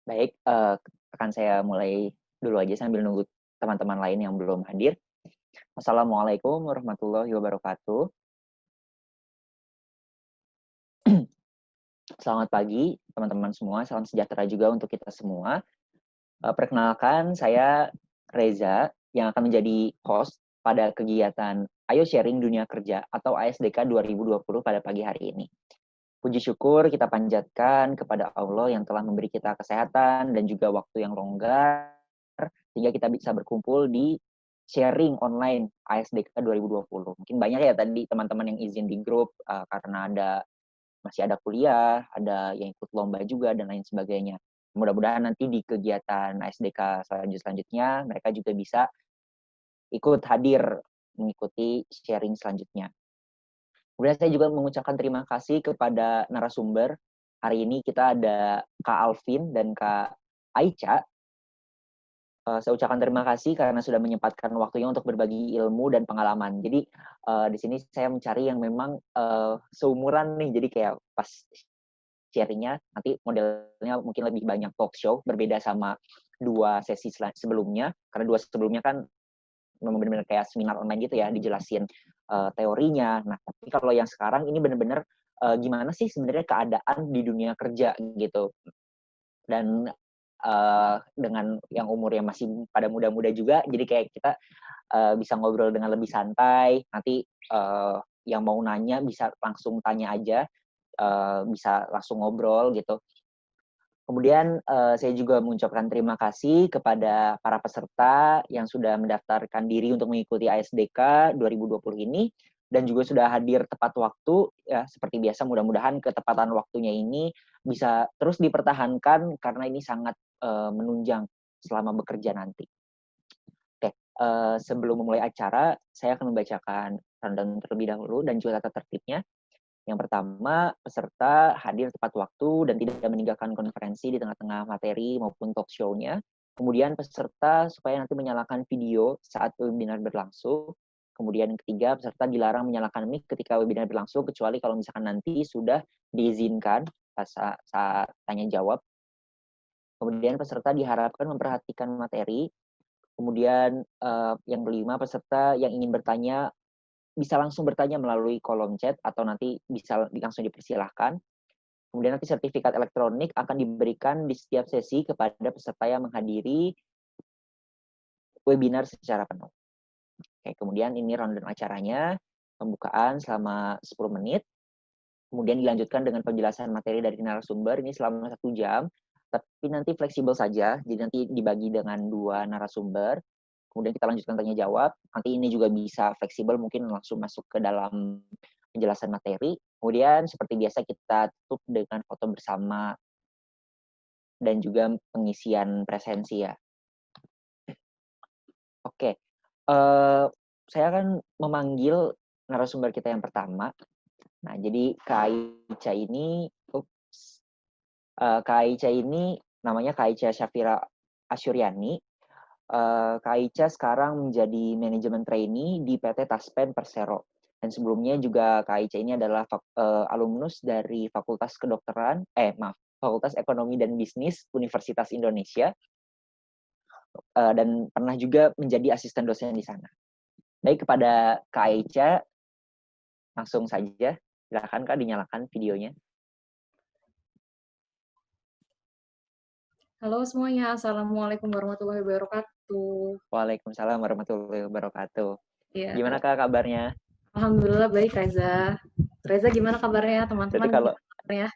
Baik, akan saya mulai dulu aja sambil nunggu teman-teman lain yang belum hadir. Assalamualaikum warahmatullahi wabarakatuh. Selamat pagi teman-teman semua, salam sejahtera juga untuk kita semua. Perkenalkan saya Reza yang akan menjadi host pada kegiatan Ayo Sharing Dunia Kerja atau ASDK 2020 pada pagi hari ini. Puji syukur kita panjatkan kepada Allah yang telah memberi kita kesehatan dan juga waktu yang longgar sehingga kita bisa berkumpul di sharing online ASDK 2020. Mungkin banyak ya tadi teman-teman yang izin di grup karena masih ada kuliah, ada yang ikut lomba juga dan lain sebagainya. Mudah-mudahan nanti di kegiatan ASDK selanjutnya mereka juga bisa ikut hadir mengikuti sharing selanjutnya. Kemudian saya juga mengucapkan terima kasih kepada narasumber. Hari ini kita ada Kak Alvin dan Kak Aicha. Saya ucapkan terima kasih karena sudah menyempatkan waktunya untuk berbagi ilmu dan pengalaman. Jadi di sini saya mencari yang memang seumuran nih, jadi kayak pas sharingnya nanti modelnya mungkin lebih banyak talk show, berbeda sama dua sesi sebelumnya. Karena dua sebelumnya kan memang benar-benar kayak seminar online gitu ya, dijelasin teorinya. Nah, tapi kalau yang sekarang ini benar-benar gimana sih sebenarnya keadaan di dunia kerja gitu. Dan dengan yang umurnya masih pada muda-muda juga, jadi kayak kita bisa ngobrol dengan lebih santai. Nanti yang mau nanya bisa langsung tanya aja, bisa langsung ngobrol gitu. Kemudian saya juga mengucapkan terima kasih kepada para peserta yang sudah mendaftarkan diri untuk mengikuti ASDK 2020 ini dan juga sudah hadir tepat waktu ya, seperti biasa. Mudah-mudahan ketepatan waktunya ini bisa terus dipertahankan karena ini sangat menunjang selama bekerja nanti. Oke, sebelum memulai acara saya akan membacakan rundown terlebih dahulu dan juga tata tertibnya. Yang pertama, peserta hadir tepat waktu dan tidak meninggalkan konferensi di tengah-tengah materi maupun talk show-nya. Kemudian peserta supaya nanti menyalakan video saat webinar berlangsung. Kemudian yang ketiga, peserta dilarang menyalakan mic ketika webinar berlangsung, kecuali kalau misalkan nanti sudah diizinkan saat tanya jawab. Kemudian peserta diharapkan memperhatikan materi. Kemudian yang kelima, peserta yang ingin bertanya bisa langsung bertanya melalui kolom chat atau nanti bisa langsung dipersilahkan. Kemudian nanti sertifikat elektronik akan diberikan di setiap sesi kepada peserta yang menghadiri webinar secara penuh. Oke, kemudian ini rundown acaranya, pembukaan selama 10 menit, kemudian dilanjutkan dengan penjelasan materi dari narasumber, ini selama 1 jam, tapi nanti fleksibel saja, jadi nanti dibagi dengan 2 narasumber, kemudian kita lanjutkan tanya jawab, nanti ini juga bisa fleksibel, mungkin langsung masuk ke dalam penjelasan materi, kemudian seperti biasa kita tutup dengan foto bersama dan juga pengisian presensi ya. Oke, saya akan memanggil narasumber kita yang pertama. Nah, jadi Kak Aicha ini namanya Kak Aicha Syafira Asyuryani. Kak Aicha sekarang menjadi manajemen trainee di PT Taspen Persero. Dan sebelumnya juga Kak Aicha ini adalah alumnus dari Fakultas Ekonomi dan Bisnis Universitas Indonesia. Dan pernah juga menjadi asisten dosen di sana. Baik, kepada Kak Aicha, langsung saja. Silakan Kak, dinyalakan videonya. Halo semuanya, Assalamualaikum warahmatullahi wabarakatuh. Waalaikumsalam warahmatullahi wabarakatuh. Ya, Gimana Kak kabarnya? alhamdulillah baik Reza. Reza gimana kabarnya? Berarti Teman-teman kalau gimana kabarnya?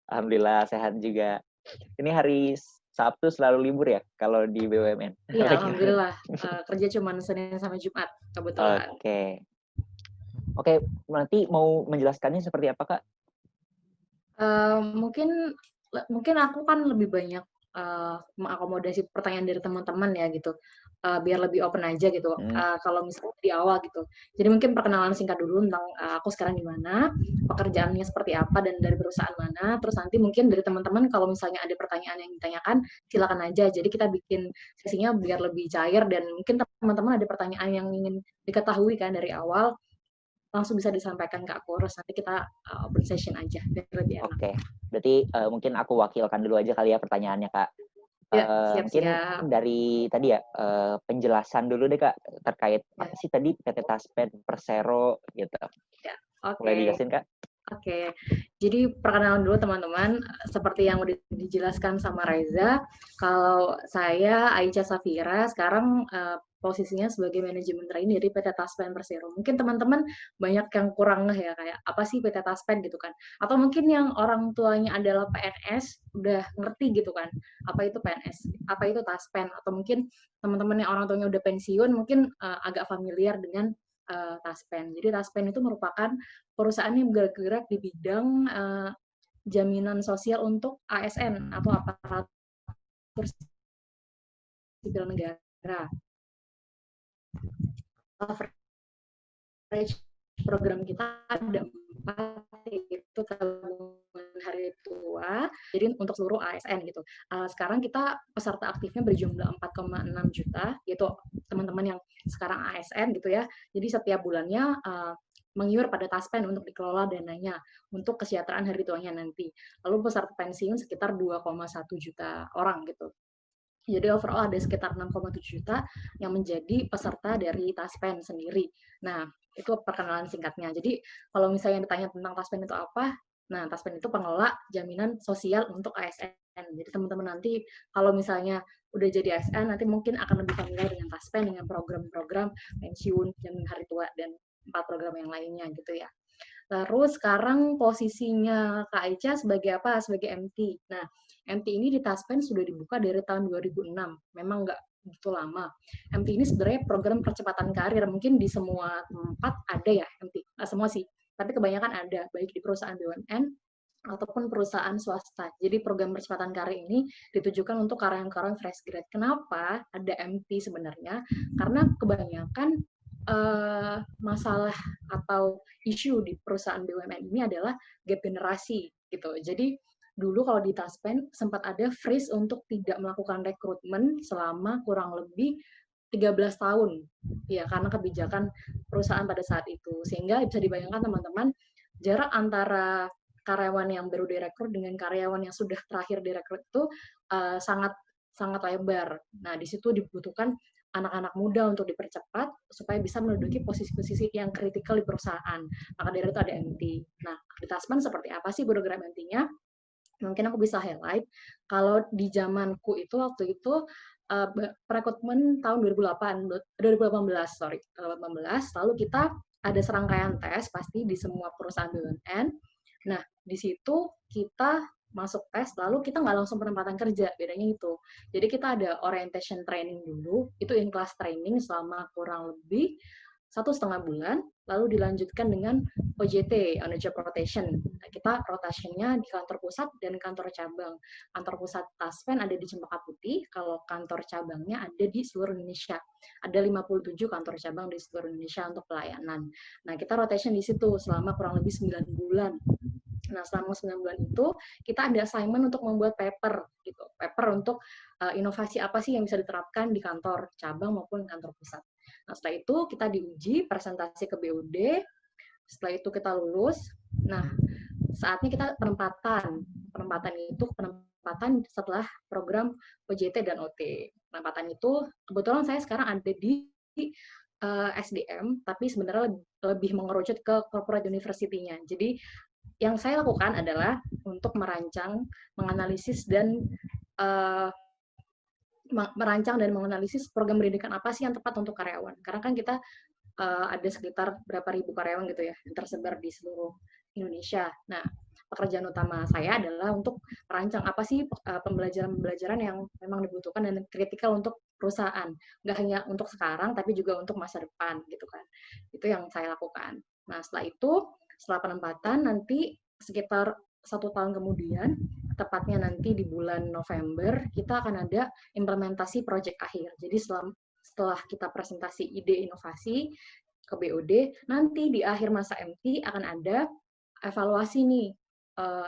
alhamdulillah sehat juga. Ini hari Sabtu selalu libur ya kalau di BUMN? Iya, Apa gimana? alhamdulillah. Kerja cuma Senin sampai Jumat kebetulan. Oke. Oke, nanti mau menjelaskannya seperti apa Kak? Mungkin mungkin aku kan lebih banyak mengakomodasi pertanyaan dari teman-teman ya gitu, biar lebih open aja gitu, Hmm. kalau misalnya di awal gitu. Jadi mungkin perkenalan singkat dulu tentang aku sekarang di mana, pekerjaannya seperti apa, dan dari perusahaan mana. Terus nanti mungkin dari teman-teman kalau misalnya ada pertanyaan yang ditanyakan, silakan aja. Jadi kita bikin sesinya biar lebih cair dan mungkin teman-teman ada pertanyaan yang ingin diketahui kan dari awal, langsung bisa disampaikan ke aku, terus nanti kita open session aja biar lebih enak. Oke, berarti mungkin aku wakilkan dulu aja kali ya pertanyaannya, Kak. Ya, Mungkin siap-siap. dari tadi ya, penjelasan dulu deh, Kak, terkait Ya, apa sih tadi PT Taspen, Persero gitu. ya. Boleh Oke. dijelasin, Kak? Oke, jadi perkenalan dulu teman-teman, seperti yang udah dijelaskan sama Reza, kalau saya Aicha Safira, sekarang posisinya sebagai manajemen trainee dari PT Taspen Persero. Mungkin teman-teman banyak yang kurang ngeh ya, kayak apa sih PT Taspen gitu kan. Atau mungkin yang orang tuanya adalah PNS, udah ngerti gitu kan, apa itu PNS, apa itu Taspen. Atau mungkin teman-teman yang orang tuanya udah pensiun, mungkin agak familiar dengan Taspen. Jadi Taspen itu merupakan perusahaan yang bergerak di bidang jaminan sosial untuk ASN atau aparatur sipil negara. Coverage program kita ada 4, yaitu tabungan hari tua, jadi untuk seluruh ASN gitu. Sekarang kita peserta aktifnya berjumlah 4,6 juta, yaitu teman-teman yang sekarang ASN gitu ya. Jadi setiap bulannya mengiur pada Taspen untuk dikelola dananya untuk kesejahteraan hari tuanya nanti. Lalu peserta pensiun sekitar 2,1 juta orang gitu. Jadi overall ada sekitar 6,7 juta yang menjadi peserta dari Taspen sendiri. Nah, itu perkenalan singkatnya. Jadi kalau misalnya ditanya tentang Taspen itu apa, nah Taspen itu pengelola jaminan sosial untuk ASN. Jadi teman-teman nanti kalau misalnya udah jadi ASN, nanti mungkin akan lebih familiar dengan Taspen, dengan program-program pensiun, jaminan hari tua, dan 4 program yang lainnya gitu ya. Terus sekarang posisinya Kak Aicha sebagai apa? Sebagai MT. Nah, MT ini di Taspen sudah dibuka dari tahun 2006. Memang nggak begitu lama. MT ini sebenarnya program percepatan karir. Mungkin di semua tempat ada ya MT. Nggak semua sih, tapi kebanyakan ada, baik di perusahaan BUMN ataupun perusahaan swasta. Jadi program percepatan karir ini ditujukan untuk karyawan-karyawan fresh grad. Kenapa ada MT sebenarnya? Karena kebanyakan masalah atau isu di perusahaan BUMN ini adalah gap generasi gitu. Jadi dulu kalau di Taspen sempat ada freeze untuk tidak melakukan rekrutmen selama kurang lebih 13 tahun. Ya, karena kebijakan perusahaan pada saat itu. Sehingga bisa dibayangkan teman-teman, jarak antara karyawan yang baru direkrut dengan karyawan yang sudah terakhir direkrut itu sangat sangat lebar. Nah, di situ dibutuhkan anak-anak muda untuk dipercepat supaya bisa menduduki posisi-posisi yang kritikal di perusahaan. Maka dari itu ada MT. Nah, di Tasman seperti apa sih program MT-nya? Mungkin aku bisa highlight. Kalau di zamanku itu waktu itu perekrutmen tahun 2018, sorry, 2018. Lalu kita ada serangkaian tes pasti di semua perusahaan BUMN. Nah, di situ kita masuk tes, lalu kita nggak langsung penempatan kerja, bedanya itu. Jadi kita ada orientation training dulu, itu in-class training selama kurang lebih 1,5 bulan, lalu dilanjutkan dengan OJT, on the job rotation. Nah, kita rotationnya di kantor pusat dan kantor cabang. Kantor pusat Taspen ada di Cempaka Putih, kalau kantor cabangnya ada di seluruh Indonesia. Ada 57 kantor cabang di seluruh Indonesia untuk pelayanan. Nah, kita rotation di situ selama kurang lebih 9 bulan. Nah, selama 9 bulan itu, kita ada assignment untuk membuat paper, gitu. Paper untuk inovasi apa sih yang bisa diterapkan di kantor cabang maupun kantor pusat. Nah, setelah itu kita diuji, presentasi ke BUD, setelah itu kita lulus. Nah, saatnya kita penempatan. Penempatan itu penempatan setelah program OJT dan OT. Penempatan itu, kebetulan saya sekarang ada di SDM, tapi sebenarnya lebih mengerucut ke corporate university-nya. Jadi, yang saya lakukan adalah untuk merancang, menganalisis, dan menganalisis program pendidikan apa sih yang tepat untuk karyawan. Karena kan kita ada sekitar berapa ribu karyawan gitu ya, yang tersebar di seluruh Indonesia. Nah, pekerjaan utama saya adalah untuk merancang apa sih pembelajaran-pembelajaran yang memang dibutuhkan dan kritikal untuk perusahaan. Nggak hanya untuk sekarang, tapi juga untuk masa depan gitu kan. Itu yang saya lakukan. Nah, setelah penempatan, nanti sekitar 1 tahun kemudian, tepatnya nanti di bulan November, kita akan ada implementasi proyek akhir. Jadi setelah kita presentasi ide inovasi ke BOD, nanti di akhir masa MT akan ada evaluasi nih.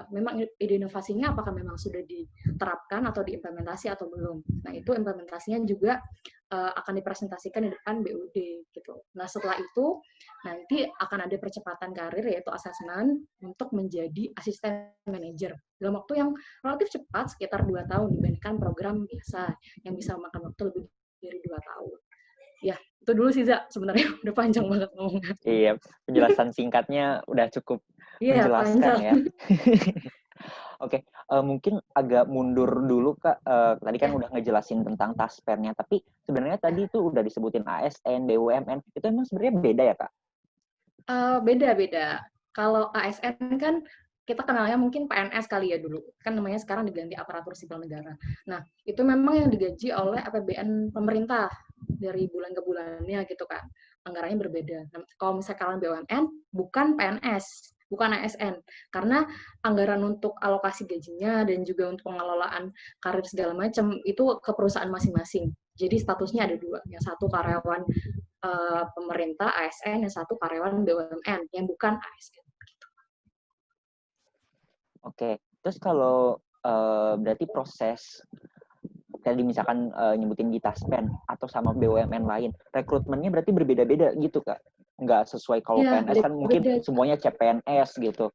memang ide inovasinya apakah memang sudah diterapkan atau diimplementasi atau belum. Nah, itu implementasinya juga akan dipresentasikan di depan BUD gitu. Nah, setelah itu nanti akan ada percepatan karir yaitu asesmen untuk menjadi asisten manajer dalam waktu yang relatif cepat sekitar 2 tahun dibandingkan program biasa yang bisa memakan waktu lebih dari 2 tahun. Ya, itu dulu sih Za, sebenarnya udah panjang banget ngomongnya. Iya, penjelasan singkatnya udah cukup Iya, menjelaskan panjang. ya. Oke, mungkin agak mundur dulu Kak. Tadi kan Ya, udah ngejelasin tentang taspernya, tapi sebenarnya ya. tadi itu udah disebutin ASN, BUMN, itu emang sebenarnya beda ya Kak? Beda-beda. Kalau ASN kan kita kenalnya mungkin PNS kali ya dulu. Kan namanya sekarang diganti aparatur sipil negara. Nah, itu memang yang digaji oleh APBN pemerintah dari bulan ke bulannya gitu kan. Anggarannya berbeda. Nah, kalau misalnya kalian BUMN, bukan PNS, bukan ASN. Karena anggaran untuk alokasi gajinya dan juga untuk pengelolaan karir segala macam itu ke perusahaan masing-masing. Jadi statusnya ada dua. Yang satu karyawan pemerintah ASN, yang satu karyawan BUMN yang bukan ASN. Oke, terus kalau berarti proses tadi misalkan nyebutin di Taspen atau sama BUMN lain, rekrutmennya berarti berbeda-beda gitu Kak? Nggak sesuai kalau Iya, PNS kan mungkin beda-beda. semuanya CPNS gitu.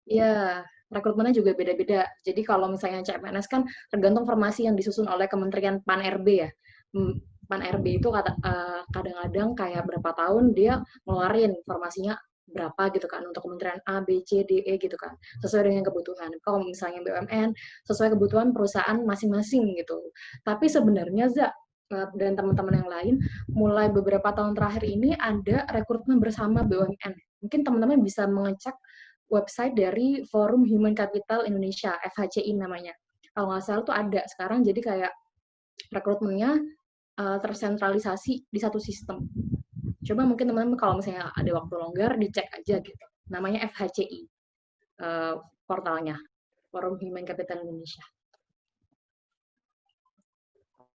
Iya, rekrutmennya juga beda-beda. Jadi kalau misalnya CPNS kan tergantung formasi yang disusun oleh Kementerian Pan-RB ya. Pan-RB itu kadang-kadang kayak berapa tahun dia ngeluarin formasinya berapa gitu kan untuk kementerian A, B, C, D, E gitu kan sesuai dengan kebutuhan. Kalau misalnya BUMN sesuai kebutuhan perusahaan masing-masing gitu. Tapi sebenarnya dan teman-teman yang lain mulai beberapa tahun terakhir ini ada rekrutmen bersama BUMN. Mungkin teman-teman bisa mengecek website dari Forum Human Capital Indonesia, FHCI namanya. Kalau nggak salah tuh ada sekarang, jadi kayak rekrutmennya tersentralisasi di satu sistem. Coba mungkin teman-teman kalau misalnya ada waktu longgar, dicek aja gitu. Namanya FHCI, portalnya, Forum Human Capital Indonesia.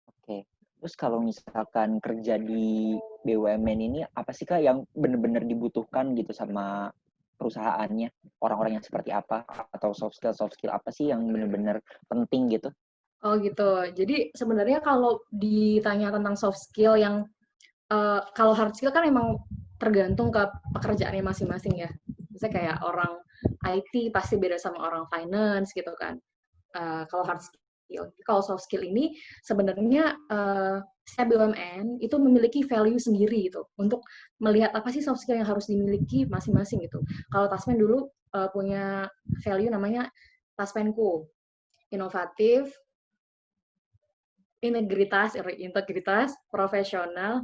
Oke. Terus kalau misalkan kerja di BUMN ini, apa sih Kak yang benar-benar dibutuhkan gitu sama perusahaannya? Orang-orang yang seperti apa? Atau soft skill apa sih yang benar-benar penting gitu? Oh gitu. Jadi sebenarnya kalau ditanya tentang soft skill yang kalau hard skill kan emang tergantung ke pekerjaannya masing-masing ya. Misalnya kayak orang IT pasti beda sama orang finance gitu kan. Kalau hard skill. Kalau soft skill ini sebenarnya setiap BUMN itu memiliki value sendiri gitu untuk melihat apa sih soft skill yang harus dimiliki masing-masing gitu. Kalau Taspen dulu punya value namanya Taspenku, inovatif, integritas, profesional,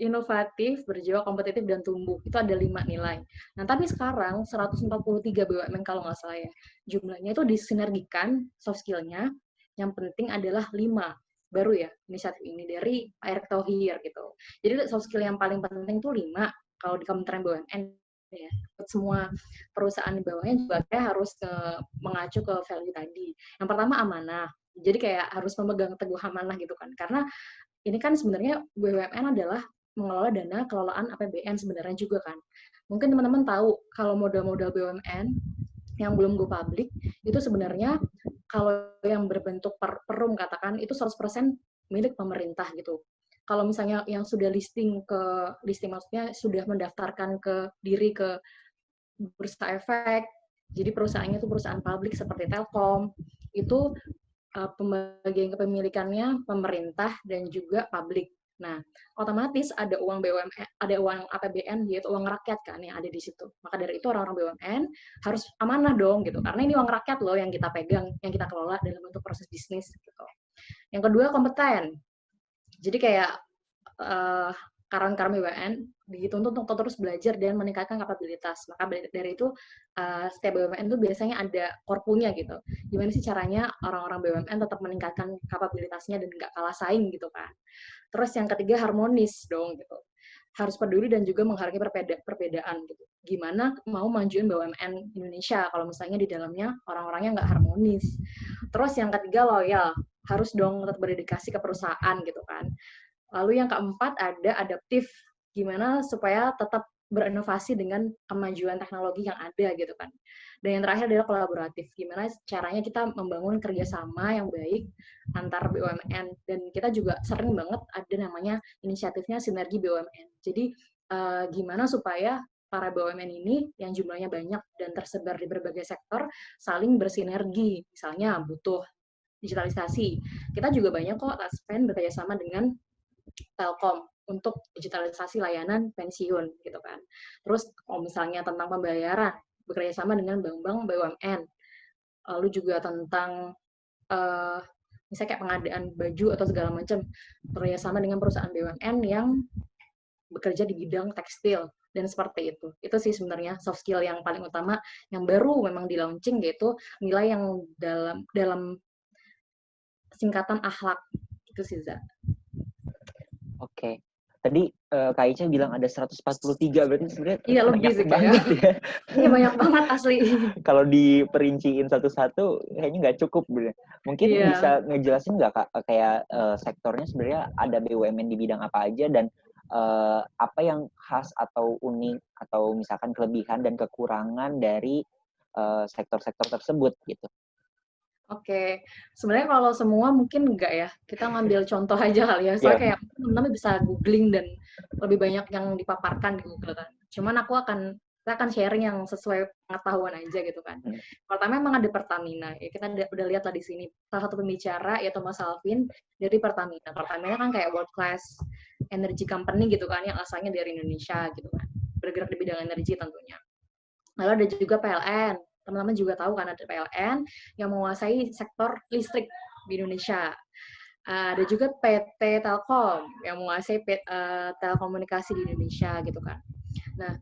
inovatif, berjiwa kompetitif, dan tumbuh. Itu ada 5 nilai. Nah, tapi sekarang 143 BUMN kalau nggak salah ya, jumlahnya itu disinergikan soft skill-nya, yang penting adalah 5. Baru ya, inisiatif ini dari Pak Erick Thohir gitu. Jadi soft skill yang paling penting itu 5, kalau di Kementerian BUMN ya. Semua perusahaan di bawahnya juga harus mengacu ke value tadi. Yang pertama amanah. Jadi kayak harus memegang teguh amanah gitu kan. Karena ini kan sebenarnya BUMN adalah mengelola dana kelolaan APBN sebenarnya juga kan. Mungkin teman-teman tahu kalau modal-modal BUMN yang belum go public itu sebenarnya kalau yang berbentuk perum katakan itu 100% milik pemerintah gitu. Kalau misalnya yang sudah listing maksudnya sudah mendaftarkan ke diri ke Bursa Efek, jadi perusahaannya itu perusahaan publik seperti Telkom, itu pembagian kepemilikannya pemerintah dan juga publik. Nah, otomatis ada uang BUMN, ada uang APBN yaitu uang rakyat kan yang ada di situ. Maka dari itu orang-orang BUMN harus amanah dong gitu. Karena ini uang rakyat loh yang kita pegang, yang kita kelola dalam bentuk proses bisnis gitu. Yang kedua kompeten. Jadi kayak karyawan-karyawan BUMN dituntut untuk terus belajar dan meningkatkan kapabilitas. Maka dari itu setiap BUMN itu biasanya ada korpunya gitu. Gimana sih caranya orang-orang BUMN tetap meningkatkan kapabilitasnya dan nggak kalah saing gitu kan. Terus yang ketiga harmonis dong gitu. Harus peduli dan juga menghargai perbedaan gitu. Gimana mau majuin BUMN Indonesia kalau misalnya di dalamnya orang-orangnya nggak harmonis. Terus yang ketiga loyal. Harus dong tetap berdedikasi ke perusahaan gitu kan. Lalu yang keempat ada adaptif, gimana supaya tetap berinovasi dengan kemajuan teknologi yang ada gitu kan. Dan yang terakhir adalah kolaboratif. Gimana caranya kita membangun kerjasama yang baik antar BUMN, dan kita juga sering banget ada namanya inisiatifnya sinergi BUMN. Jadi gimana supaya para BUMN ini yang jumlahnya banyak dan tersebar di berbagai sektor saling bersinergi. Misalnya butuh digitalisasi. Kita juga banyak kok spend bekerjasama dengan Telkom untuk digitalisasi layanan pensiun gitu kan. Terus kalau misalnya tentang pembayaran, bekerja sama dengan bank-bank BUMN. Lalu juga tentang misalnya kayak pengadaan baju atau segala macam, bekerja sama dengan perusahaan BUMN yang bekerja di bidang tekstil dan seperti itu. Itu sih sebenarnya soft skill yang paling utama yang baru memang di launching, yaitu nilai yang dalam singkatan akhlak. Itu sih, Za. Oke. Tadi Kak Ica bilang ada 143, berarti sebenarnya Iya, lebih banyak sih banget ya. Iya, banyak banget asli. Kalau diperinciin satu-satu kayaknya nggak cukup. Mungkin Iya. bisa ngejelasin nggak Kak, kayak sektornya sebenarnya ada BUMN di bidang apa aja, dan apa yang khas atau unik atau misalkan kelebihan dan kekurangan dari sektor-sektor tersebut gitu. Oke, sebenarnya kalau semua mungkin enggak ya. Kita ngambil contoh aja kali ya. Soalnya Ya, kayak teman-teman bisa googling dan lebih banyak yang dipaparkan di Google kan. Cuman kita akan sharing yang sesuai pengetahuan aja gitu kan. Pertama memang ada Pertamina. Ya kita udah lihat lah di sini. Salah satu pembicara yaitu Mas Alvin dari Pertamina. Pertamina kan kayak world class energy company gitu kan, yang asalnya dari Indonesia gitu kan. Bergerak di bidang energi tentunya. Lalu ada juga PLN. Teman-teman juga tahu kan ada PLN yang menguasai sektor listrik di Indonesia. Ada juga PT Telkom yang menguasai telekomunikasi di Indonesia gitu kan. Nah,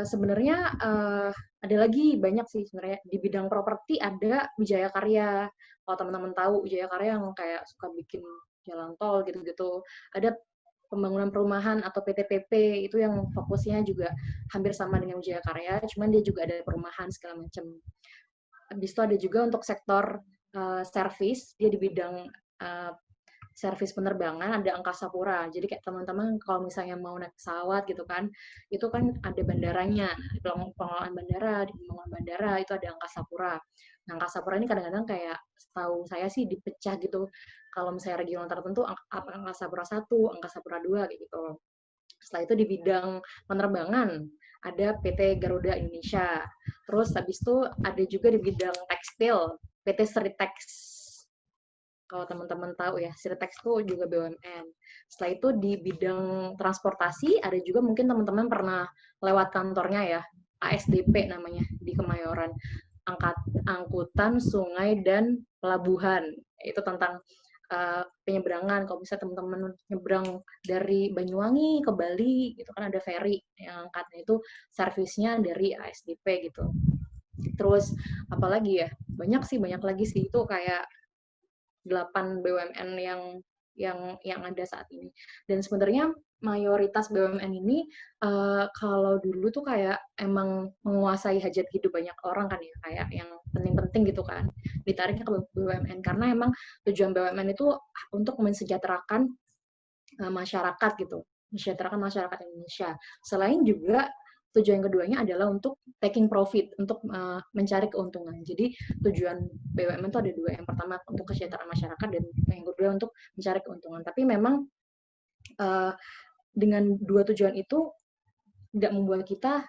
sebenarnya ada lagi banyak sih sebenarnya di bidang properti. Ada Wijaya Karya. Kalau teman-teman tahu Wijaya Karya yang kayak suka bikin jalan tol gitu-gitu. Ada pembangunan perumahan atau PTPP itu yang fokusnya juga hampir sama dengan Wijaya Karya, cuman dia juga ada perumahan segala macam. Habis itu ada juga untuk sektor service, dia di bidang servis penerbangan, ada Angkasa Pura. Jadi kayak teman-teman kalau misalnya mau naik pesawat gitu kan, itu kan ada bandaranya, pengelolaan bandara, di pengelolaan bandara itu ada Angkasa Pura. Nah, Angkasa Pura ini kadang-kadang kayak setahu saya sih dipecah gitu. Kalau misalnya regional tertentu, Angkasa Pura 1, Angkasa Pura 2 kayak gitu. Setelah itu di bidang penerbangan ada PT Garuda Indonesia. Terus habis itu ada juga di bidang tekstil, PT Sritex. Kalau teman-teman tahu ya, Sritex itu juga BUMN. Setelah itu di bidang transportasi, ada juga mungkin teman-teman pernah lewat kantornya ya, ASDP namanya, di Kemayoran. Angkutan, sungai, dan pelabuhan. Itu tentang penyeberangan. Kalau bisa teman-teman nyebrang dari Banyuwangi ke Bali, itu kan ada ferry yang angkatnya itu servisnya dari ASDP gitu. Terus apalagi ya, banyak lagi sih, itu kayak 8 BUMN yang ada saat ini. Dan sebenarnya mayoritas BUMN ini kalau dulu tuh kayak emang menguasai hajat hidup banyak orang kan ya, kayak yang penting-penting gitu kan, ditariknya ke BUMN karena emang tujuan BUMN itu untuk mensejahterakan masyarakat gitu, mensejahterakan masyarakat Indonesia. Selain juga tujuan keduanya adalah untuk taking profit, untuk mencari keuntungan. Jadi tujuan BUMN itu ada dua. Yang pertama untuk kesejahteraan masyarakat, dan yang kedua untuk mencari keuntungan. Tapi memang dengan dua tujuan itu tidak membuat kita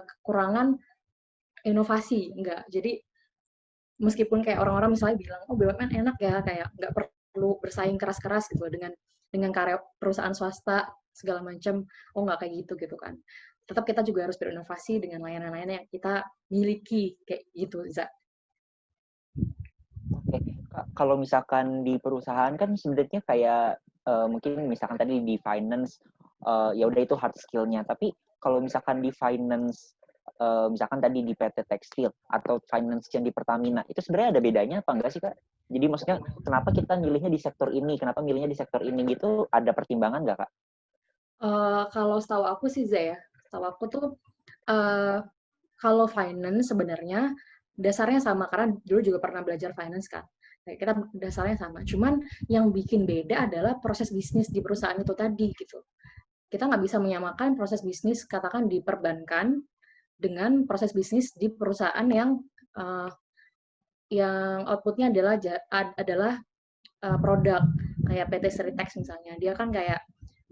kekurangan inovasi, enggak. Jadi meskipun kayak orang-orang misalnya bilang, oh BUMN enak ya, kayak nggak perlu bersaing keras-keras gitu dengan karya perusahaan swasta segala macam, oh nggak kayak gitu kan. Tetap kita juga harus berinovasi dengan layanan-layanan yang kita miliki kayak gitu, Za. Oke, kalau misalkan di perusahaan kan sebenarnya kayak mungkin misalkan tadi di finance, ya udah itu hard skill-nya. Tapi kalau misalkan di finance, misalkan tadi di PT Tekstil atau finance yang di Pertamina, itu sebenarnya ada bedanya apa enggak sih Kak? Jadi maksudnya kenapa kita milihnya di sektor ini, kenapa milihnya di sektor ini gitu, ada pertimbangan nggak Kak? Kalau setahu aku sih, Za ya, setahu aku tuh kalau finance sebenarnya dasarnya sama, karena dulu juga pernah belajar finance kan. Kita dasarnya sama. Cuman yang bikin beda adalah proses bisnis di perusahaan itu tadi gitu. kita nggak bisa menyamakan proses bisnis katakan di perbankan dengan proses bisnis di perusahaan yang outputnya adalah produk kayak PT Seritex misalnya. Dia kan kayak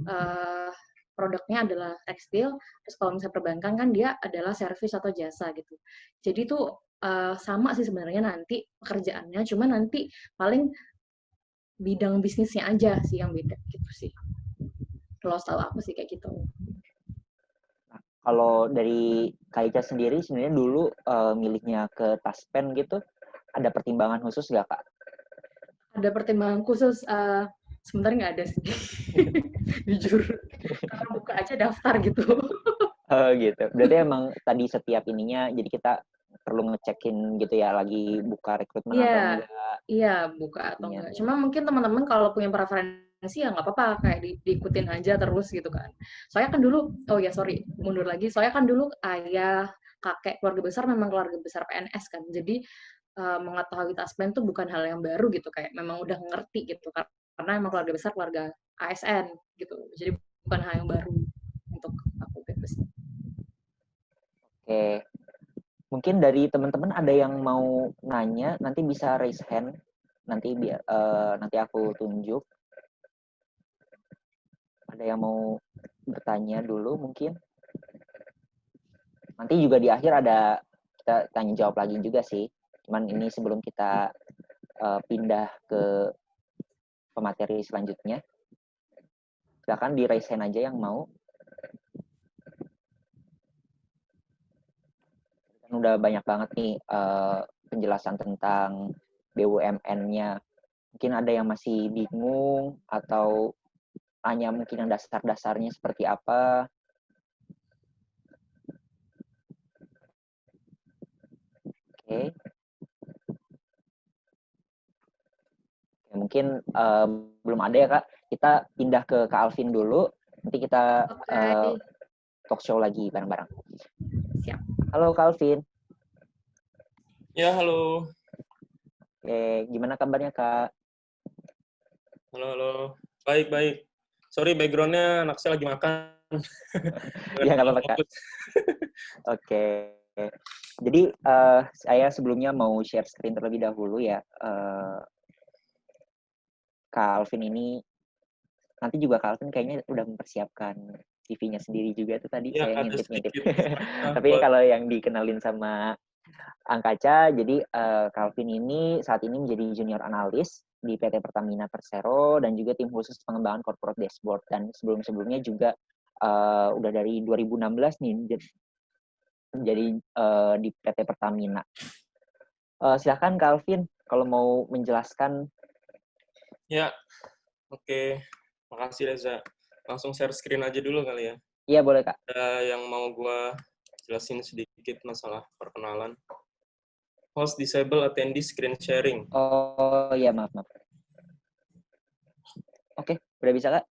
uh, produknya adalah tekstil, terus kalau misalnya perbankan kan dia adalah servis atau jasa gitu. Jadi tuh sama sih sebenarnya nanti pekerjaannya, cuma nanti paling bidang bisnisnya aja sih yang beda gitu sih. Kalau setahu aku sih kayak gitu. Nah, kalau dari Kak Ica sendiri sebenarnya dulu milihnya ke Taspen gitu, ada pertimbangan khusus nggak Kak? Ada pertimbangan khusus, sebenarnya nggak ada sih. Jujur. Kalau buka aja daftar gitu. Oh gitu. Berarti emang tadi setiap ininya, jadi kita perlu ngecekin gitu ya, lagi buka rekrutmen Iya, atau enggak. iya buka atau Ininya. enggak. Cuma mungkin teman-teman kalau punya preferensi ya nggak apa-apa kayak diikutin aja terus gitu kan. Soalnya kan dulu, oh ya sorry, mundur lagi. Soalnya kan dulu ayah, kakek, keluarga besar memang keluarga besar PNS kan. Jadi mengetahui taspen tuh bukan hal yang baru gitu, kayak memang udah ngerti gitu kan. Karena emang keluarga besar keluarga ASN gitu. Jadi bukan hal yang baru untuk aku gitu sih. Oke. Mungkin dari teman-teman ada yang mau nanya, nanti bisa raise hand. Nanti biar nanti aku tunjuk. Ada yang mau bertanya dulu mungkin. Nanti juga di akhir ada kita tanya jawab lagi juga sih. Cuman ini sebelum kita pindah ke pemateri selanjutnya. Silakan di raise hand aja yang mau. Kan udah banyak banget nih penjelasan tentang BUMN-nya. Mungkin ada yang masih bingung atau tanya mungkin yang dasar-dasarnya seperti apa. Oke. Mungkin belum ada ya Kak. Kita pindah ke Kak Alvin dulu. Nanti kita Oke, talk show lagi bareng-bareng. siap. Halo Kak Alvin. Ya, halo. Oke, gimana kabarnya Kak? Halo, halo. Baik, baik. Sorry, background-nya anak saya lagi makan. Ya nggak apa-apa Kak. Oke. Jadi saya sebelumnya mau share screen terlebih dahulu ya. Kak Alvin ini nanti juga Kak Alvin kayaknya udah mempersiapkan CV-nya sendiri juga tuh tadi Ya, saya ada ngintip-ngintip. sedikit. Tapi kalau yang dikenalin sama Angkaca, jadi Calvin ini saat ini menjadi junior analis di PT Pertamina Persero dan juga tim khusus pengembangan corporate dashboard, dan sebelum-sebelumnya juga udah dari 2016 nih jadi di PT Pertamina. Silakan Calvin kalau mau menjelaskan. Ya, oke. Makasih, Reza. Langsung share screen aja dulu kali ya. Iya boleh Kak. Ada yang mau gue jelasin sedikit masalah perkenalan. Host disable attendee screen sharing. Oh iya maaf. Oke, udah bisa Kak?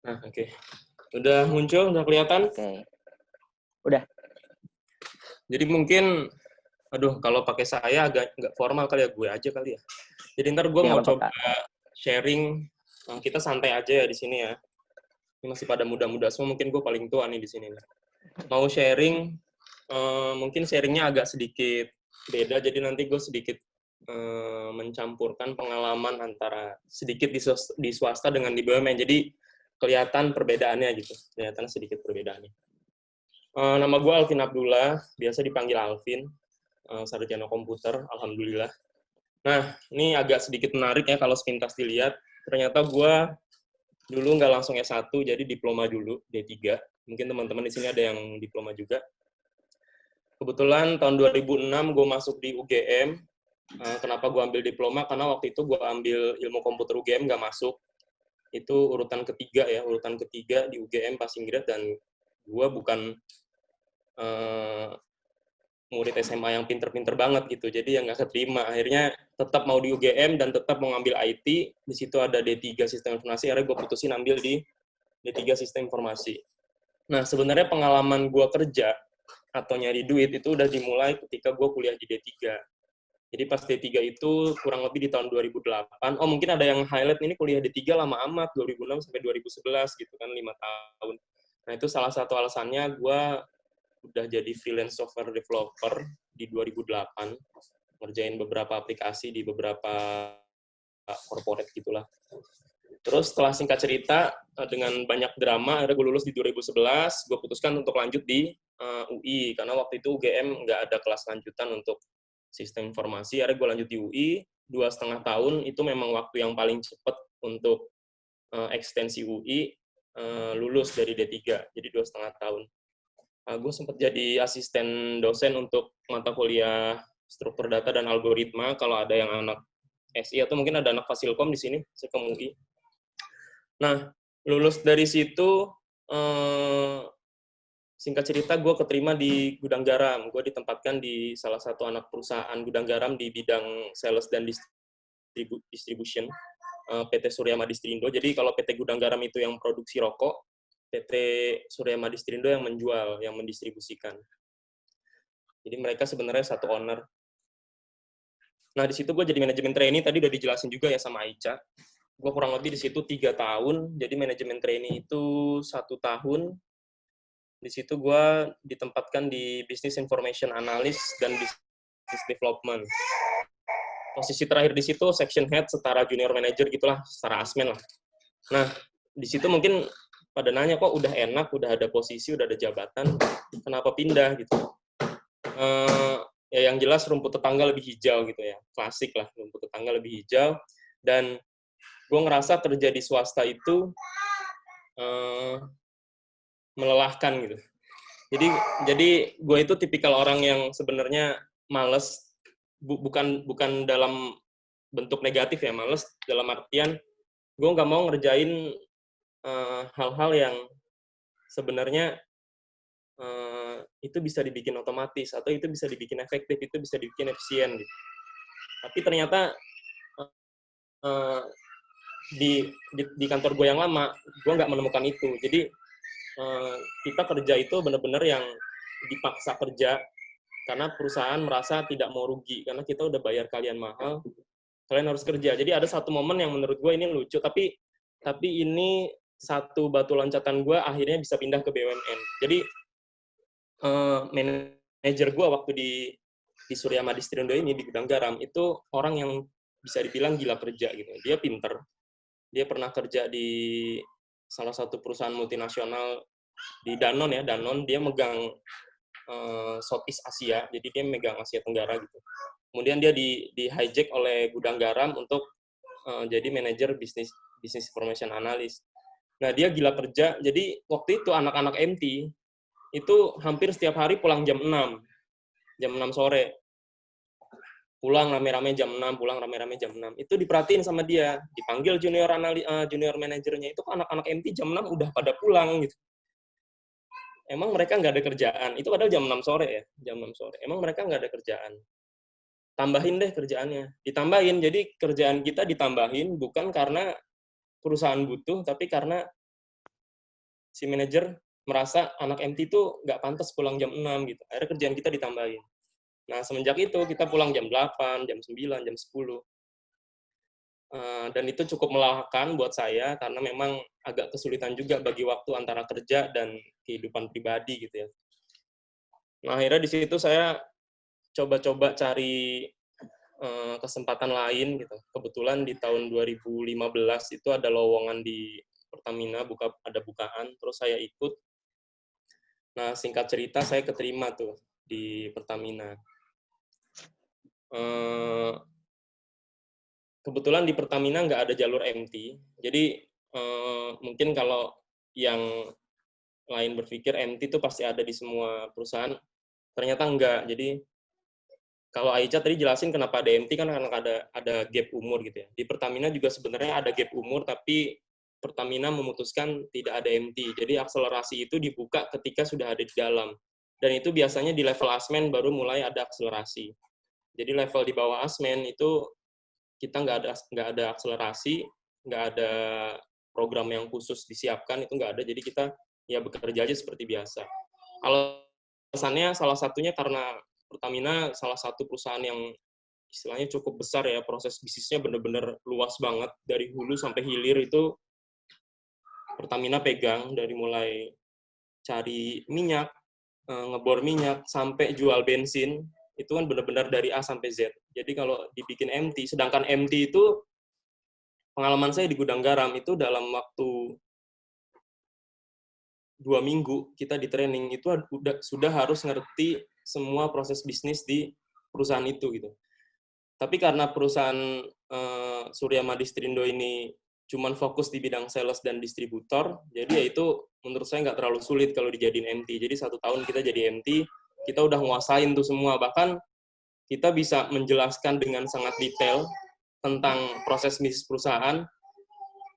Nah, oke. Udah muncul, udah kelihatan? Oke. Udah. Jadi mungkin, aduh, kalau pakai saya agak nggak formal kali ya, gue aja kali ya. Jadi ntar gue mau coba sharing, kita santai aja ya di sini ya. Ini masih pada muda-muda semua, mungkin gue paling tua nih di sini. Mau sharing, mungkin sharingnya agak sedikit beda, jadi nanti gue sedikit mencampurkan pengalaman antara sedikit di swasta dengan di BUMN. Jadi kelihatan perbedaannya gitu, kelihatan sedikit perbedaannya. Nama gue Alvin Abdullah, biasa dipanggil Alvin, sarjana komputer, alhamdulillah. Nah, ini agak sedikit menarik ya kalau sepintas dilihat. Ternyata gue dulu nggak langsung S1, jadi diploma dulu, D3. Mungkin teman-teman di sini ada yang diploma juga. Kebetulan tahun 2006 gue masuk di UGM. Kenapa gue ambil diploma? Karena waktu itu gue ambil ilmu komputer UGM nggak masuk. Itu urutan ketiga ya, urutan ketiga di UGM passing grade, dan gue bukan murid SMA yang pinter-pinter banget gitu, jadi yang nggak keterima. Akhirnya tetap mau di UGM dan tetap mau ngambil IT, di situ ada D3 Sistem Informasi, akhirnya gue putusin ambil di D3 Sistem Informasi. Nah, sebenarnya pengalaman gue kerja atau nyari duit itu udah dimulai ketika gue kuliah di D3. Jadi pas D3 itu kurang lebih di tahun 2008. Oh, mungkin ada yang highlight ini kuliah D3 lama amat, 2006 sampai 2011 gitu kan, 5 tahun. Nah, itu salah satu alasannya gue udah jadi freelance software developer di 2008, ngerjain beberapa aplikasi di beberapa corporate gitulah. Terus setelah singkat cerita, dengan banyak drama, akhirnya gue lulus di 2011, gue putuskan untuk lanjut di UI, karena waktu itu UGM nggak ada kelas lanjutan untuk sistem informasi, akhirnya gue lanjut di UI, 2,5 tahun, itu memang waktu yang paling cepat untuk ekstensi UI, lulus dari D3, jadi 2,5 tahun. Gue sempat jadi asisten dosen untuk mata kuliah struktur data dan algoritma, kalau ada yang anak SI atau mungkin ada anak Fasilkom di sini, Sekom UI. Nah, lulus dari situ, singkat cerita, gue keterima di gudang garam. Gue ditempatkan di salah satu anak perusahaan gudang garam di bidang sales dan distribution, PT Surya Madistirindo. Jadi kalau PT Gudang Garam itu yang produksi rokok, PT Surya Madistirindo yang menjual, yang mendistribusikan. Jadi mereka sebenarnya satu owner. Nah, di situ gue jadi manajemen trainee, tadi udah dijelasin juga ya sama Aicha. Gue kurang lebih di situ 3 tahun, jadi manajemen trainee itu 1 tahun. Di situ gue ditempatkan di Business Information Analyst dan Business Development. Posisi terakhir di situ section head setara junior manager gitulah, setara asmen lah. Nah, di situ mungkin pada nanya, kok udah enak, udah ada posisi, udah ada jabatan, kenapa pindah gitu. Ya yang jelas rumput tetangga lebih hijau gitu ya, klasik lah, rumput tetangga lebih hijau. Dan gue ngerasa kerja di swasta itu melelahkan gitu. Jadi gue itu tipikal orang yang sebenarnya males, bukan dalam bentuk negatif ya, males dalam artian gue nggak mau ngerjain hal-hal yang sebenarnya itu bisa dibikin otomatis atau itu bisa dibikin efektif, itu bisa dibikin efisien gitu. Tapi ternyata di kantor gue yang lama, gue nggak menemukan itu. Jadi kita kerja itu benar-benar yang dipaksa kerja karena perusahaan merasa tidak mau rugi karena kita udah bayar kalian mahal, kalian harus kerja. Jadi ada satu momen yang menurut gue ini lucu, tapi ini satu batu loncatan gue akhirnya bisa pindah ke BUMN. Jadi manajer gue waktu di Surya Madistirindo ini di gudang garam itu orang yang bisa dibilang gila kerja gitu. Dia pinter, dia pernah kerja di salah satu perusahaan multinasional di Danone ya, Danone, dia megang Southeast Asia, jadi dia megang Asia Tenggara gitu. Kemudian dia di hijack oleh gudang garam untuk jadi manajer bisnis information analyst. Nah, dia gila kerja, jadi waktu itu anak-anak MT itu hampir setiap hari pulang jam 6 sore. Pulang rame-rame jam 6, pulang rame-rame jam 6. Itu diperhatiin sama dia. Dipanggil junior manajernya, itu anak-anak MT jam 6 udah pada pulang gitu. Emang mereka nggak ada kerjaan. Itu padahal jam 6 sore ya, jam 6 sore. Emang mereka nggak ada kerjaan. Tambahin deh kerjaannya. Ditambahin, jadi kerjaan kita ditambahin bukan karena perusahaan butuh, tapi karena si manajer merasa anak MT itu nggak pantas pulang jam 6 gitu. Akhirnya kerjaan kita ditambahin. Nah, semenjak itu kita pulang jam 8, jam 9, jam 10. Dan itu cukup melelahkan buat saya karena memang agak kesulitan juga bagi waktu antara kerja dan kehidupan pribadi gitu ya. Nah, akhirnya di situ saya coba-coba cari kesempatan lain gitu. Kebetulan di tahun 2015 itu ada lowongan di Pertamina, ada bukaan, terus saya ikut. Nah, singkat cerita saya keterima tuh di Pertamina. Kebetulan di Pertamina nggak ada jalur MT, jadi mungkin kalau yang lain berpikir MT itu pasti ada di semua perusahaan, ternyata enggak. Jadi kalau Aicha tadi jelasin kenapa ada MT kan karena ada gap umur gitu ya. Di Pertamina juga sebenarnya ada gap umur, tapi Pertamina memutuskan tidak ada MT. Jadi akselerasi itu dibuka ketika sudah ada di dalam. Dan itu biasanya di level asmen baru mulai ada akselerasi. Jadi level di bawah asmen itu kita nggak ada akselerasi, nggak ada program yang khusus disiapkan, itu nggak ada. Jadi kita ya bekerja aja seperti biasa. Alasannya salah satunya karena Pertamina salah satu perusahaan yang istilahnya cukup besar ya, proses bisnisnya benar-benar luas banget, dari hulu sampai hilir itu Pertamina pegang, dari mulai cari minyak, ngebor minyak, sampai jual bensin, itu kan benar-benar dari A sampai Z. Jadi kalau dibikin MT, sedangkan MT itu pengalaman saya di gudang garam itu dalam waktu 2 minggu kita di training itu sudah harus ngerti semua proses bisnis di perusahaan itu gitu. Tapi karena perusahaan Surya Madistrindo ini cuman fokus di bidang sales dan distributor, jadi ya itu menurut saya nggak terlalu sulit kalau dijadiin MT. Jadi 1 tahun kita jadi MT, kita udah nguasain tuh semua. Bahkan kita bisa menjelaskan dengan sangat detail tentang proses bisnis perusahaan,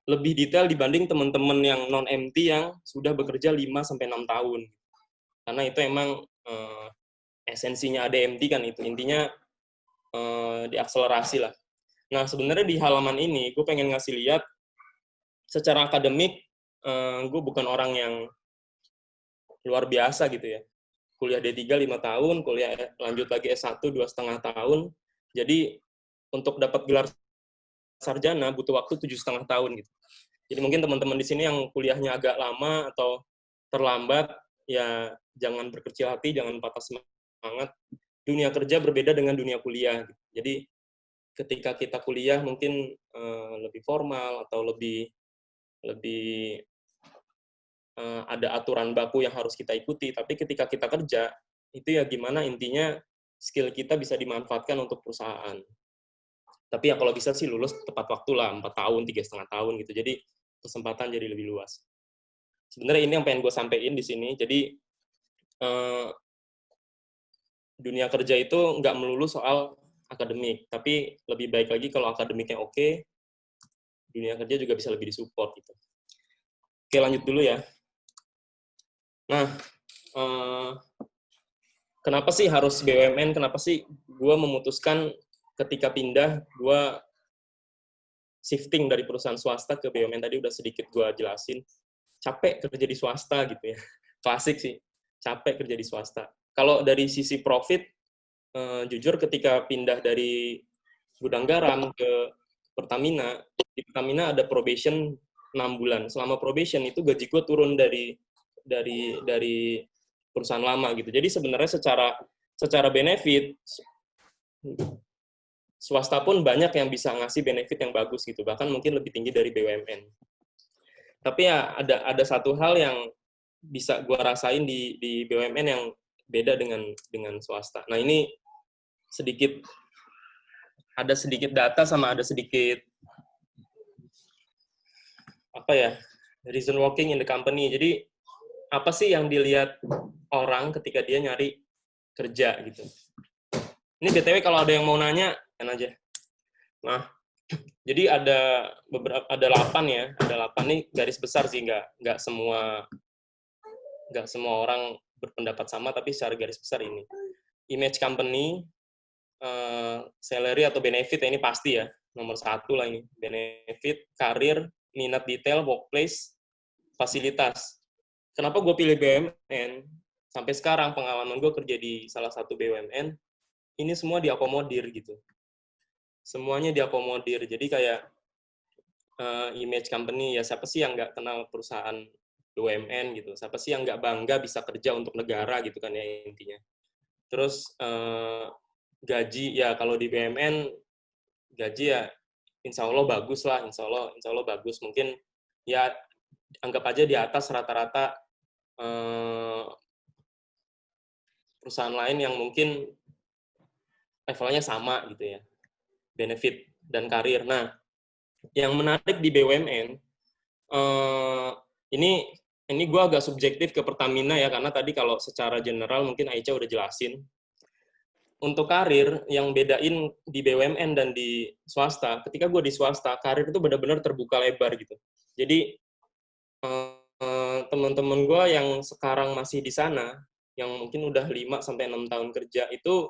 lebih detail dibanding teman-teman yang non-MT yang sudah bekerja 5-6 tahun. Karena itu emang esensinya ada MT kan itu. Intinya diakselerasi lah. Nah, sebenarnya di halaman ini, gue pengen ngasih lihat secara akademik, gue bukan orang yang luar biasa gitu ya. Kuliah D3 5 tahun, kuliah lanjut lagi S1 2,5 tahun. Jadi, untuk dapat gelar sarjana butuh waktu 7,5 tahun gitu. Jadi mungkin teman-teman di sini yang kuliahnya agak lama atau terlambat, ya jangan berkecil hati, jangan patah semangat. Dunia kerja berbeda dengan dunia kuliah. Jadi ketika kita kuliah mungkin lebih formal atau lebih ada aturan baku yang harus kita ikuti. Tapi ketika kita kerja, itu ya gimana intinya skill kita bisa dimanfaatkan untuk perusahaan. Tapi ya kalau bisa sih lulus tepat waktu lah, 4 tahun, 3,5 tahun gitu. Jadi kesempatan jadi lebih luas. Sebenarnya ini yang pengen gue sampaikan di sini. Jadi dunia kerja itu nggak melulu soal akademik, tapi lebih baik lagi kalau akademiknya oke, dunia kerja juga bisa lebih disupport gitu. Oke, lanjut dulu ya. Nah, kenapa sih harus BUMN? Kenapa sih gue memutuskan ketika pindah, gue shifting dari perusahaan swasta ke BUMN? Tadi udah sedikit gue jelasin. Capek kerja di swasta gitu ya. Klasik sih, capek kerja di swasta. Kalau dari sisi profit, jujur ketika pindah dari gudang garam ke Pertamina, di Pertamina ada probation 6 bulan. Selama probation itu gaji gue turun dari perusahaan lama gitu. Jadi sebenarnya secara benefit swasta pun banyak yang bisa ngasih benefit yang bagus gitu, bahkan mungkin lebih tinggi dari BUMN. Tapi ya ada satu hal yang bisa gue rasain di BUMN yang beda dengan swasta. Nah ini ada sedikit data sama ada sedikit reason working in the company. Jadi apa sih yang dilihat orang ketika dia nyari kerja gitu. Ini BTW kalau ada yang mau nanya, kan aja. Nah, jadi ada 8 ya, ada 8 nih garis besar sih, nggak semua orang berpendapat sama, tapi secara garis besar ini. Image company, salary atau benefit, ini pasti ya, nomor 1 lah ini. Benefit, karir, minat detail, workplace, fasilitas. Kenapa gue pilih BUMN? Sampai sekarang pengalaman gue kerja di salah satu BUMN, ini semua diakomodir gitu. Semuanya diakomodir. Jadi kayak image company, ya siapa sih yang nggak kenal perusahaan BUMN gitu? Siapa sih yang nggak bangga bisa kerja untuk negara gitu kan ya intinya. Terus gaji, ya kalau di BUMN, gaji ya insya Allah bagus lah, insya Allah bagus. Mungkin ya anggap aja di atas rata-rata perusahaan lain yang mungkin levelnya sama gitu ya, benefit dan karir. Nah, yang menarik di BUMN, ini gue agak subjektif ke Pertamina ya, karena tadi kalau secara general mungkin Aicha udah jelasin. Untuk karir, yang bedain di BUMN dan di swasta, ketika gue di swasta, karir itu benar-benar terbuka lebar gitu. Jadi, teman-teman gue yang sekarang masih di sana, yang mungkin udah 5-6 tahun kerja, itu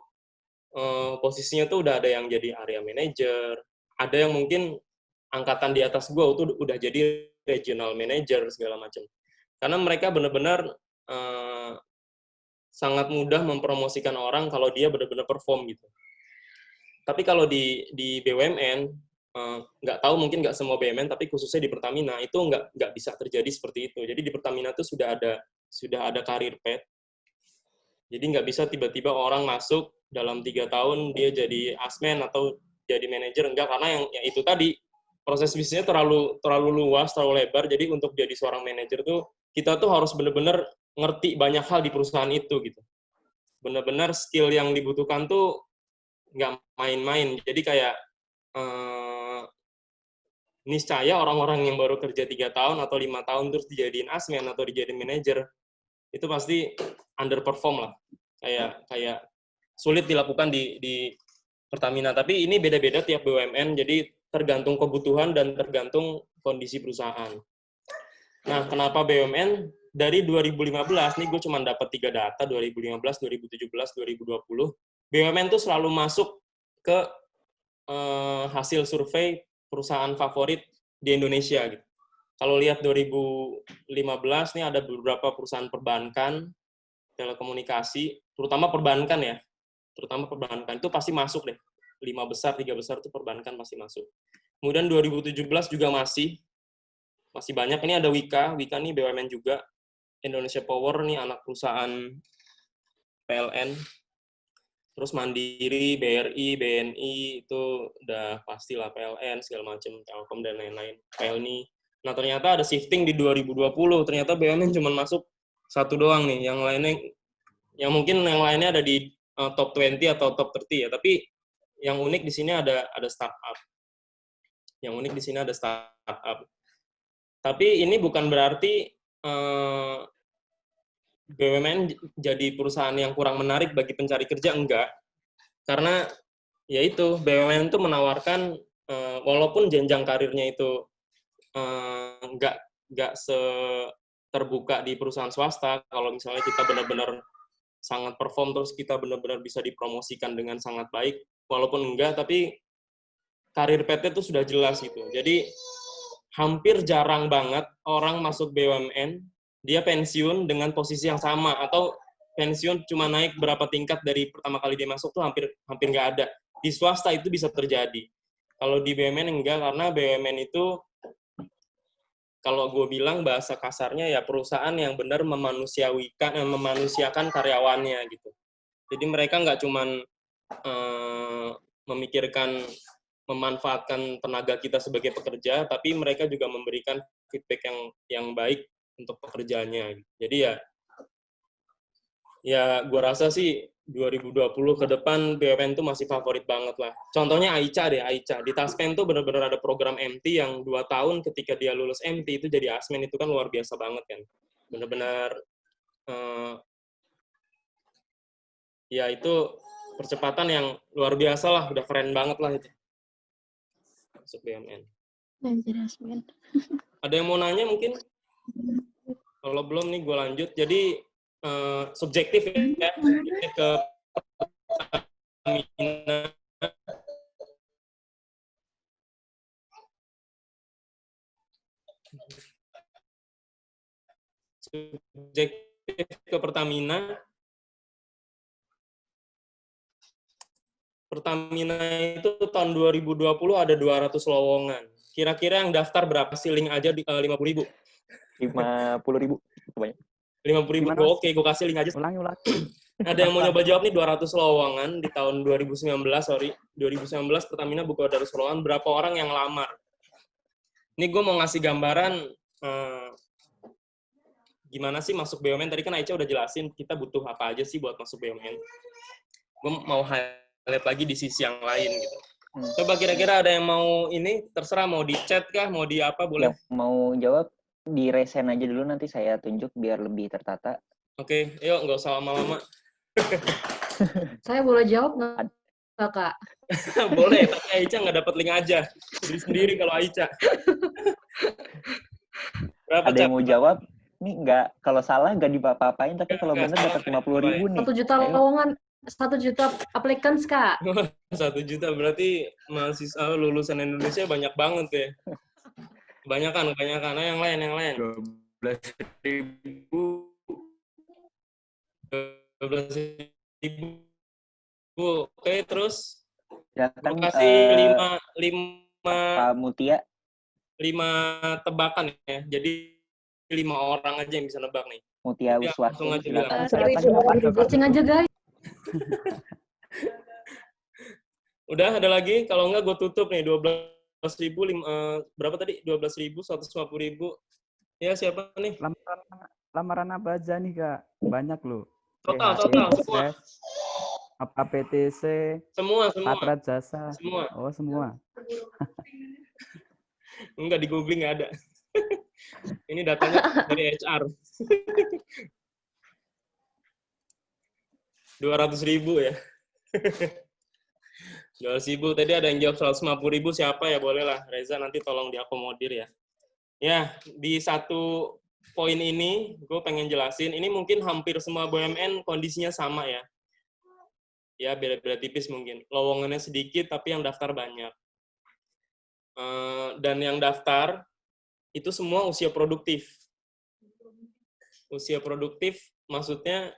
posisinya tuh udah ada yang jadi area manager, ada yang mungkin angkatan di atas gue itu udah jadi regional manager segala macam. Karena mereka benar-benar sangat mudah mempromosikan orang kalau dia benar-benar perform gitu. Tapi kalau di BUMN, nggak tahu, mungkin nggak semua BUMN, tapi khususnya di Pertamina itu nggak bisa terjadi seperti itu. Jadi di Pertamina itu sudah ada karir path. Jadi nggak bisa tiba-tiba orang masuk dalam 3 tahun dia jadi asmen atau jadi manajer, enggak, karena yang itu tadi proses bisnisnya terlalu luas, terlalu lebar. Jadi untuk jadi seorang manajer tuh kita tuh harus benar-benar ngerti banyak hal di perusahaan itu gitu. Benar-benar skill yang dibutuhkan tuh nggak main-main. Jadi kayak niscaya orang-orang yang baru kerja 3 tahun atau 5 tahun terus dijadiin asmen atau dijadiin manajer, itu pasti underperform lah. Kayak sulit dilakukan di Pertamina. Tapi ini beda-beda tiap BUMN, jadi tergantung kebutuhan dan tergantung kondisi perusahaan. Nah, kenapa BUMN? Dari 2015, nih gue cuma dapat 3 data, 2015, 2017, 2020, BUMN tuh selalu masuk ke hasil survei perusahaan favorit di Indonesia gitu. Kalau lihat 2015 nih ada beberapa perusahaan perbankan, telekomunikasi, terutama perbankan ya. Terutama perbankan itu pasti masuk deh. 5 besar, 3 besar itu perbankan pasti masuk. Kemudian 2017 juga masih banyak. Ini ada Wika nih BUMN juga. Indonesia Power nih anak perusahaan PLN. Terus Mandiri, BRI, BNI, itu udah pastilah PLN, segala macam, Telkom, dan lain-lain, PLNI. Nah, ternyata ada shifting di 2020, ternyata BUMN cuma masuk satu doang nih, yang lainnya ada di top 20 atau top 30 ya, tapi yang unik di sini ada startup. Yang unik di sini ada startup. Tapi ini bukan berarti BUMN jadi perusahaan yang kurang menarik bagi pencari kerja, enggak. Karena ya itu, BUMN itu menawarkan, walaupun jenjang karirnya itu enggak terbuka di perusahaan swasta, kalau misalnya kita benar-benar sangat perform, terus kita benar-benar bisa dipromosikan dengan sangat baik, walaupun enggak, tapi karir PT itu sudah jelas gitu. Jadi hampir jarang banget orang masuk BUMN, dia pensiun dengan posisi yang sama, atau pensiun cuma naik berapa tingkat dari pertama kali dia masuk tuh hampir nggak ada. Di swasta itu bisa terjadi. Kalau di BUMN enggak, karena BUMN itu kalau gue bilang bahasa kasarnya ya perusahaan yang benar memanusiakan karyawannya gitu. Jadi mereka nggak cuman memikirkan memanfaatkan tenaga kita sebagai pekerja, tapi mereka juga memberikan feedback yang baik untuk pekerjaannya. Jadi ya gue rasa sih 2020 ke depan BUMN itu masih favorit banget lah. Contohnya Aicha deh, Aicha. Di Taspen tuh benar-benar ada program MT yang 2 tahun ketika dia lulus MT itu jadi asmen, itu kan luar biasa banget kan. Benar-benar ya itu percepatan yang luar biasa lah, udah keren banget lah itu. Masuk BUMN. Ada yang mau nanya mungkin? Kalau belum nih gue lanjut. Jadi subjektif ya, subjektif ke Pertamina. Subjektif ke Pertamina. Pertamina itu tahun 2020 ada 200 lowongan. Kira-kira yang daftar berapa sih? Link aja di 50.000. 50.000. 50.000. Oke, gue kasih link aja. Ulangi. Ada yang mau nyoba jawab nih, 200 lowongan di tahun 2019, 2019 Pertamina buka 200 lowongan, berapa orang yang lamar? Ini gue mau ngasih gambaran gimana sih masuk BUMN. Tadi kan Aicha udah jelasin kita butuh apa aja sih buat masuk BUMN. Gue mau highlight lagi di sisi yang lain gitu. Coba kira-kira ada yang mau ini, terserah mau di chat kah, mau di apa, boleh? Yang mau jawab di resen aja dulu, nanti saya tunjuk biar lebih tertata. Oke, yuk nggak usah lama-lama. Saya boleh jawab nggak, Kak? Boleh, tapi Aicha nggak dapat link aja. Sendiri kalau Aicha. Berapa, ada yang mau jawab? Ini nggak, kalau salah nggak diapa-apain, tapi kalau benar dapat 50.000 nih. 1 juta lowongan, 1 juta applicants, Kak. 1 juta, berarti mahasiswa lulusan Indonesia banyak banget ya. Kebanyakan. Nah, yang lain. 12.000. 12.000. Oke, terus Ya Gue kan kasih lima Pak Mutia. 5 tebakan ya. Jadi 5 orang aja yang bisa nebak nih. Mutia Jadi langsung Wiswatin, aja bilang. silakan. Sorry, Siapa nih? searching aja guys. Udah ada lagi? Kalau enggak gue tutup nih 12.000 berapa tadi? 12.000 150.000. Ya siapa nih? Lamaran apa aja nih Kak? Banyak loh. Total PHE, semua. apa PTC, Semua. Patra Jasa. Semua. Oh, semua. Enggak, di googling nggak ada. Ini datanya dari HR. 200.000 ya. 200.000. Tadi ada yang jawab 150.000, siapa ya? Boleh lah, Reza nanti tolong diakomodir ya. Ya, di satu poin ini, gue pengen jelasin, ini mungkin hampir semua BUMN kondisinya sama ya. Ya, beda-beda tipis mungkin. Lowongannya sedikit, tapi yang daftar banyak. Dan yang daftar, itu semua usia produktif. Usia produktif maksudnya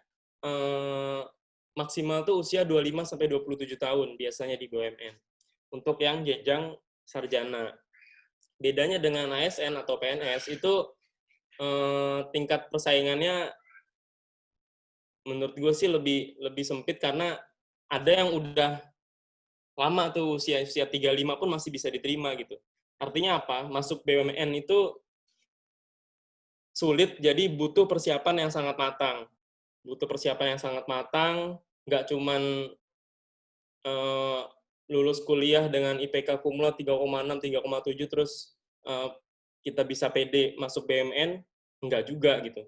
maksimal tuh usia 25-27 tahun biasanya di BUMN. Untuk yang jenjang sarjana. Bedanya dengan ASN atau PNS itu tingkat persaingannya menurut gue sih lebih sempit karena ada yang udah lama tuh usia 35 pun masih bisa diterima gitu. Artinya apa? Masuk BUMN itu sulit, jadi butuh persiapan yang sangat matang. Butuh persiapan yang sangat matang, nggak cuman lulus kuliah dengan IPK kumulot 3,6, 3,7 terus kita bisa pede masuk BUMN, nggak juga gitu.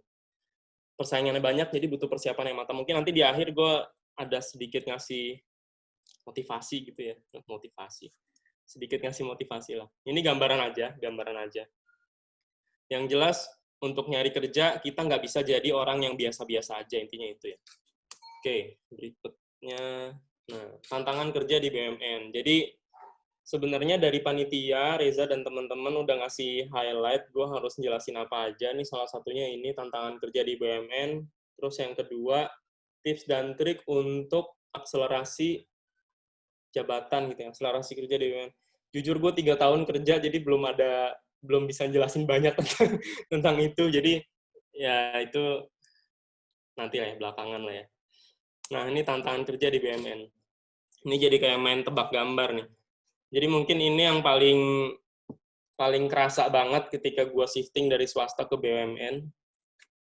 Persaingannya banyak, jadi butuh persiapan yang matang. Mungkin nanti di akhir gue ada sedikit ngasih motivasi gitu ya, sedikit ngasih motivasi lah. Ini gambaran aja. Yang jelas untuk nyari kerja kita nggak bisa jadi orang yang biasa-biasa aja, intinya itu ya. Oke, berikutnya, nah tantangan kerja di BUMN. Jadi sebenarnya dari panitia Reza dan teman-teman udah ngasih highlight, gue harus jelasin apa aja nih. Salah satunya ini tantangan kerja di BUMN. Terus yang kedua, tips dan trik untuk akselerasi jabatan gitu ya, akselerasi kerja di BUMN. Jujur gue 3 tahun kerja, jadi belum bisa jelasin banyak tentang itu. Jadi ya itu nanti lah ya, belakangan lah ya. Nah ini tantangan kerja di BUMN. Ini jadi kayak main tebak gambar nih. Jadi mungkin ini yang paling kerasa banget ketika gue shifting dari swasta ke BUMN.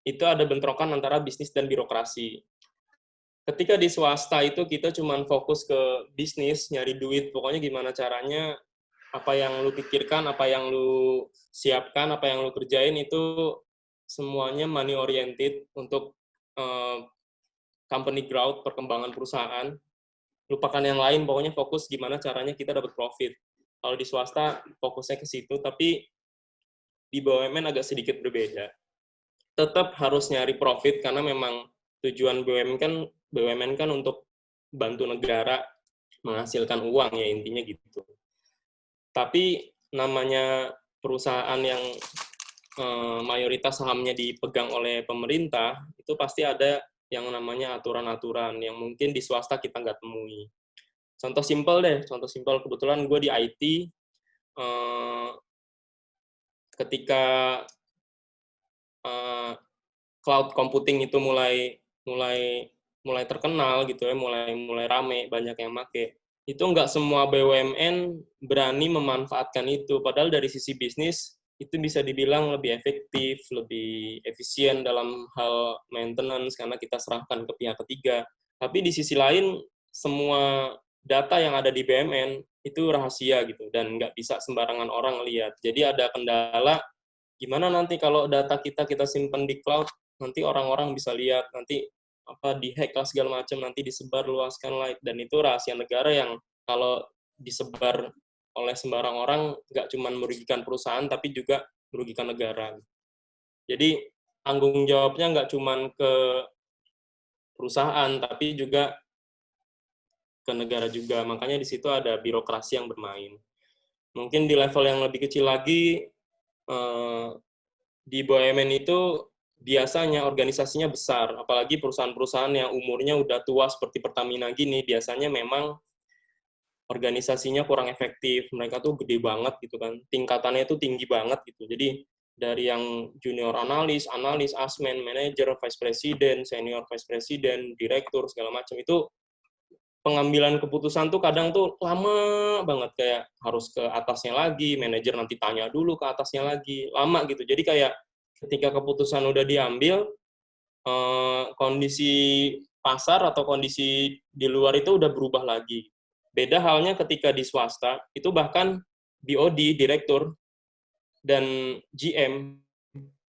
Itu ada bentrokan antara bisnis dan birokrasi. Ketika di swasta itu kita cuma fokus ke bisnis, nyari duit, pokoknya gimana caranya, apa yang lu pikirkan, apa yang lu siapkan, apa yang lu kerjain itu semuanya money oriented untuk company growth, perkembangan perusahaan. Lupakan yang lain, pokoknya fokus gimana caranya kita dapat profit. Kalau di swasta fokusnya ke situ, tapi di BUMN agak sedikit berbeda. Tetap harus nyari profit karena memang tujuan BUMN kan untuk bantu negara menghasilkan uang ya, intinya gitu. Tapi namanya perusahaan yang mayoritas sahamnya dipegang oleh pemerintah, itu pasti ada yang namanya aturan-aturan yang mungkin di swasta kita nggak temui. Contoh simpel deh, kebetulan gue di IT, ketika cloud computing itu mulai terkenal gitu ya, mulai rame, banyak yang make. Itu nggak semua BUMN berani memanfaatkan itu. Padahal dari sisi bisnis itu bisa dibilang lebih efektif, lebih efisien dalam hal maintenance karena kita serahkan ke pihak ketiga. Tapi di sisi lain semua data yang ada di BUMN itu rahasia gitu dan nggak bisa sembarangan orang lihat. Jadi ada kendala gimana nanti kalau data kita simpan di cloud, nanti orang-orang bisa lihat, nanti dihack lah segala macam, nanti disebar luaskan lah, dan itu rahasia negara yang kalau disebar oleh sembarang orang nggak cuma merugikan perusahaan tapi juga merugikan negara. Jadi tanggung jawabnya nggak cuma ke perusahaan tapi juga ke negara juga. Makanya di situ ada birokrasi yang bermain. Mungkin di level yang lebih kecil lagi di BUMN itu biasanya organisasinya besar, apalagi perusahaan-perusahaan yang umurnya udah tua seperti Pertamina gini, biasanya memang organisasinya kurang efektif, mereka tuh gede banget gitu kan, tingkatannya tuh tinggi banget gitu. Jadi dari yang junior analis, asmen, manager, vice president, senior vice president, direktur segala macam itu pengambilan keputusan tuh kadang tuh lama banget, kayak harus ke atasnya lagi, manajer nanti tanya dulu ke atasnya lagi, lama gitu. Jadi kayak ketika keputusan udah diambil, kondisi pasar atau kondisi di luar itu udah berubah lagi. Beda halnya ketika di swasta, itu bahkan BOD, direktur, dan GM,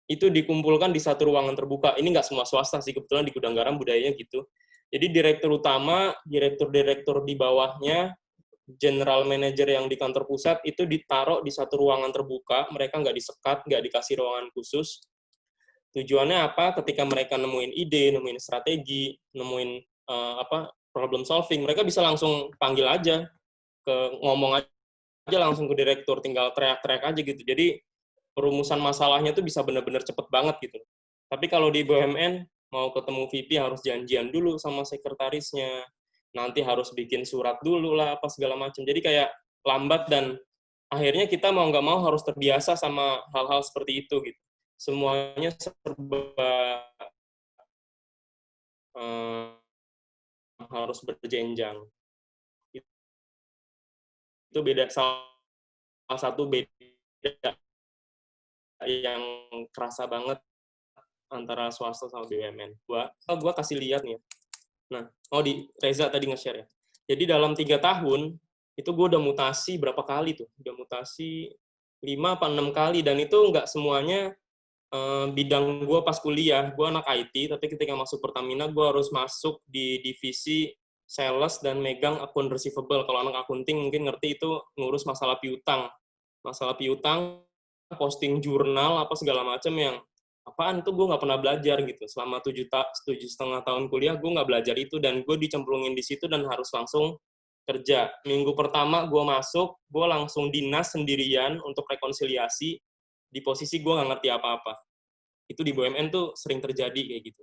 itu dikumpulkan di satu ruangan terbuka. Ini nggak semua swasta sih, kebetulan di Gudang Garam budayanya gitu. Jadi direktur utama, direktur-direktur di bawahnya, general manager yang di kantor pusat, itu ditaruh di satu ruangan terbuka, mereka nggak disekat, nggak dikasih ruangan khusus. Tujuannya apa? Ketika mereka nemuin ide, nemuin strategi, nemuin problem solving, mereka bisa langsung panggil aja, ngomong aja langsung ke direktur, tinggal teriak-teriak aja gitu. Jadi perumusan masalahnya tuh bisa benar-benar cepet banget gitu. Tapi kalau di BUMN, mau ketemu VP harus janjian dulu sama sekretarisnya, nanti harus bikin surat dulu lah, apa segala macam. Jadi kayak lambat dan akhirnya kita mau nggak mau harus terbiasa sama hal-hal seperti itu gitu. Semuanya serba harus berjenjang. Itu beda, salah satu beda yang kerasa banget antara swasta sama BUMN. Gua kasih lihat nih. Nah, Reza tadi nge-share ya. Jadi dalam 3 tahun, itu gue udah mutasi berapa kali tuh? Udah mutasi 5 apa 6 kali, dan itu nggak semuanya bidang gue pas kuliah. Gue anak IT, tapi ketika masuk Pertamina, gue harus masuk di divisi sales dan megang akun receivable. Kalau anak akunting mungkin ngerti itu ngurus masalah piutang. Masalah piutang, posting jurnal, apa segala macam yang apaan tuh gue nggak pernah belajar gitu. Selama 7,5 tahun kuliah, gue nggak belajar itu, dan gue dicemplungin di situ dan harus langsung kerja. Minggu pertama gue masuk, gue langsung dinas sendirian untuk rekonsiliasi, di posisi gue nggak ngerti apa-apa. Itu di BUMN tuh sering terjadi kayak gitu.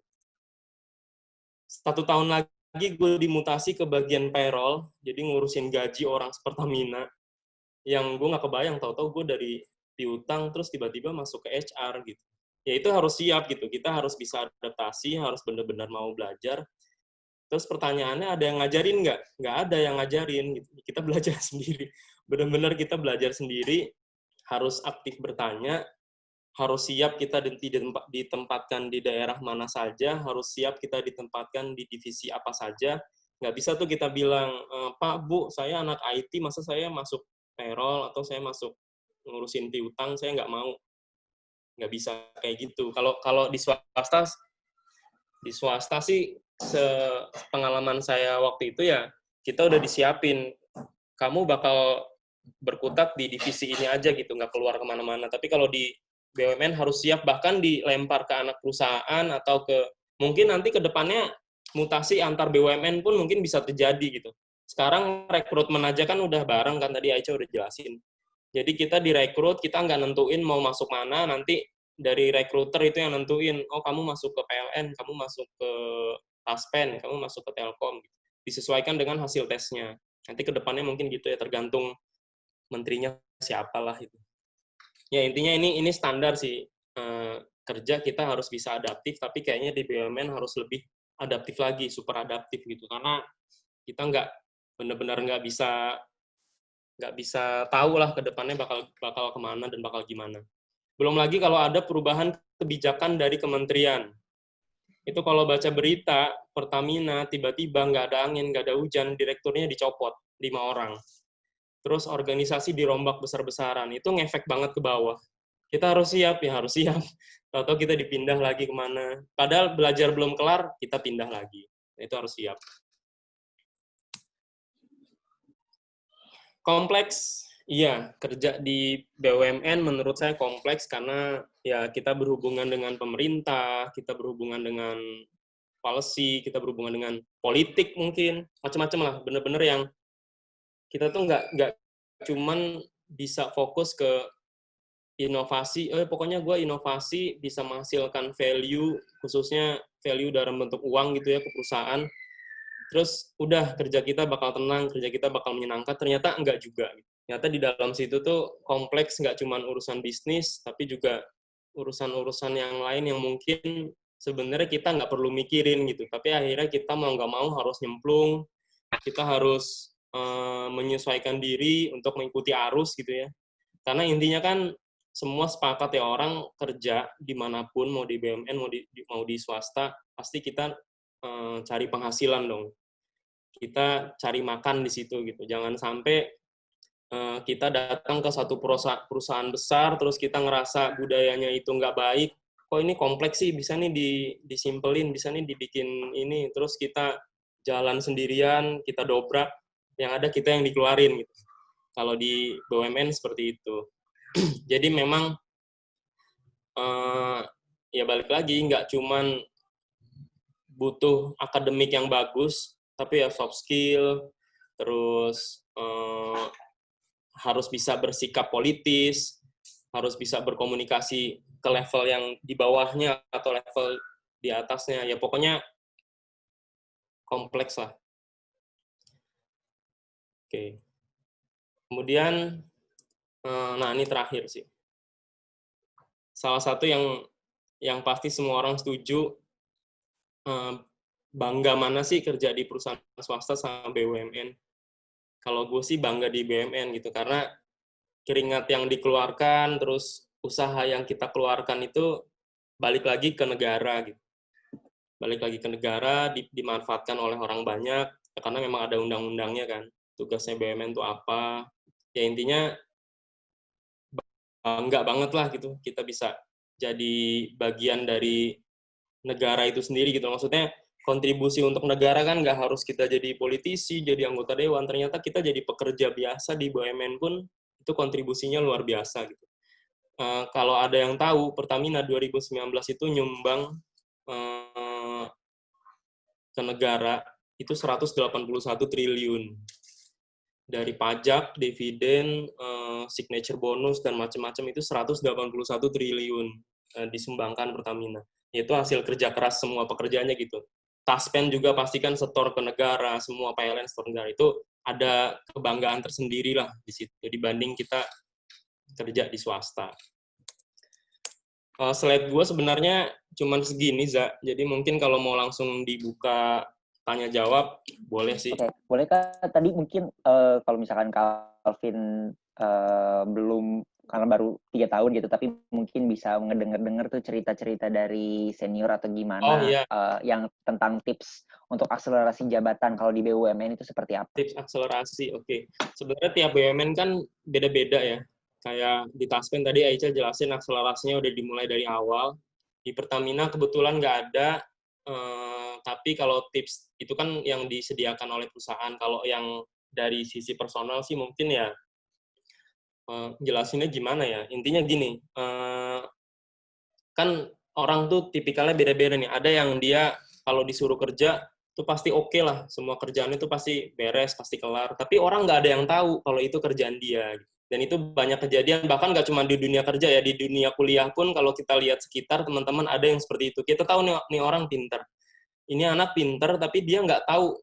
1 tahun lagi gue dimutasi ke bagian payroll, jadi ngurusin gaji orang Pertamina, yang gue nggak kebayang, tahu-tahu gue dari piutang terus tiba-tiba masuk ke HR gitu. Ya itu harus siap gitu, kita harus bisa adaptasi, harus benar-benar mau belajar. Terus pertanyaannya, ada yang ngajarin nggak? Nggak ada yang ngajarin gitu. Kita belajar sendiri, benar-benar kita belajar sendiri, harus aktif bertanya, harus siap kita ditempatkan di daerah mana saja, harus siap kita ditempatkan di divisi apa saja. Nggak bisa tuh kita bilang, Pak, Bu, saya anak IT, masa saya masuk payroll atau saya masuk ngurusin piutang, saya nggak mau. Nggak bisa kayak gitu. Kalau di swasta sih, pengalaman saya waktu itu ya, kita udah disiapin, kamu bakal berkutat di divisi ini aja gitu, nggak keluar kemana-mana. Tapi kalau di BUMN harus siap, bahkan dilempar ke anak perusahaan atau mungkin nanti ke depannya mutasi antar BUMN pun mungkin bisa terjadi gitu. Sekarang rekrutmen aja kan udah bareng kan, tadi Aicha udah jelasin. Jadi kita direkrut, kita nggak nentuin mau masuk mana, nanti dari rekruter itu yang nentuin, oh kamu masuk ke PLN, kamu masuk ke Taspen, kamu masuk ke Telkom. Disesuaikan dengan hasil tesnya. Nanti ke depannya mungkin gitu ya, tergantung menterinya siapalah itu. Ya intinya ini standar sih, kerja kita harus bisa adaptif, tapi kayaknya di BUMN harus lebih adaptif lagi, super adaptif gitu, karena kita benar-benar nggak bisa tahu lah ke depannya bakal kemana dan bakal gimana. Belum lagi kalau ada perubahan kebijakan dari kementerian. Itu kalau baca berita, Pertamina tiba-tiba nggak ada angin, nggak ada hujan, direkturnya dicopot 5 orang. Terus organisasi dirombak besar-besaran, itu ngefek banget ke bawah. Kita harus siap, Atau kita dipindah lagi kemana. Padahal belajar belum kelar, kita pindah lagi. Itu harus siap. Kompleks, iya, kerja di BUMN menurut saya kompleks karena ya kita berhubungan dengan pemerintah, kita berhubungan dengan policy, kita berhubungan dengan politik mungkin, macam-macam lah, bener-bener yang kita tuh nggak cuman bisa fokus ke inovasi, pokoknya gue inovasi bisa menghasilkan value, khususnya value dalam bentuk uang gitu ya ke perusahaan. terus udah kerja kita bakal tenang, kerja kita bakal menyenangkan, ternyata enggak juga. Ternyata di dalam situ tuh kompleks, nggak cuma urusan bisnis, tapi juga urusan-urusan yang lain yang mungkin sebenarnya kita nggak perlu mikirin gitu. Tapi akhirnya kita mau nggak mau harus nyemplung, kita harus menyesuaikan diri untuk mengikuti arus gitu ya. Karena intinya kan semua sepakat ya, orang kerja dimanapun, mau di BUMN, mau di swasta, pasti kita cari penghasilan dong. Kita cari makan di situ gitu. Jangan sampai kita datang ke satu perusahaan besar, terus kita ngerasa budayanya itu nggak baik, kok ini kompleks sih, bisa nih disimpelin, bisa nih dibikin ini, terus kita jalan sendirian, kita dobrak, yang ada kita yang dikeluarin gitu. Kalau di BUMN seperti itu. Jadi memang ya balik lagi, nggak cuman butuh akademik yang bagus, tapi ya soft skill, terus harus bisa bersikap politis, harus bisa berkomunikasi ke level yang di bawahnya atau level di atasnya. Ya pokoknya kompleks lah. Oke. Kemudian, nah ini terakhir sih. Salah satu yang pasti semua orang setuju, bangga mana sih kerja di perusahaan swasta sama BUMN? Kalau gue sih bangga di BUMN gitu, karena keringat yang dikeluarkan, terus usaha yang kita keluarkan itu balik lagi ke negara gitu. Balik lagi ke negara, dimanfaatkan oleh orang banyak, karena memang ada undang-undangnya kan. Tugasnya BUMN itu apa. Ya intinya bangga banget lah gitu, kita bisa jadi bagian dari negara itu sendiri gitu. Maksudnya kontribusi untuk negara kan nggak harus kita jadi politisi, jadi anggota dewan. Ternyata kita jadi pekerja biasa di BUMN pun itu kontribusinya luar biasa gitu. Kalau ada yang tahu, Pertamina 2019 itu nyumbang ke negara itu 181 triliun. Dari pajak, dividen, signature bonus, dan macam-macam itu 181 triliun disumbangkan Pertamina. Itu hasil kerja keras semua pekerjaannya gitu. Taspen juga pastikan setor ke negara, semua PLN setor negara. Itu ada kebanggaan tersendiri lah di situ dibanding kita kerja di swasta. Slide gue sebenarnya cuma segini, Za. Jadi mungkin kalau mau langsung dibuka tanya jawab, boleh sih. Oke, boleh Kak, tadi mungkin kalau misalkan Calvin belum, karena baru 3 tahun gitu, tapi mungkin bisa ngedenger tuh cerita-cerita dari senior atau gimana, iya. yang tentang tips untuk akselerasi jabatan kalau di BUMN itu seperti apa? Tips akselerasi, oke. Sebenarnya tiap BUMN kan beda-beda ya. Kayak di Taspen tadi Aicha jelasin akselerasinya udah dimulai dari awal. Di Pertamina kebetulan nggak ada, tapi kalau tips itu kan yang disediakan oleh perusahaan. Kalau yang dari sisi personal sih mungkin ya, jelasinnya gimana ya. Intinya gini, kan orang tuh tipikalnya beda-beda nih. Ada yang dia kalau disuruh kerja, itu pasti oke lah. Semua kerjaan itu pasti beres, pasti kelar. Tapi orang nggak ada yang tahu kalau itu kerjaan dia. Dan itu banyak kejadian, bahkan nggak cuma di dunia kerja ya, di dunia kuliah pun kalau kita lihat sekitar, teman-teman ada yang seperti itu. Kita tahu nih orang pinter. Ini anak pinter, tapi dia nggak tahu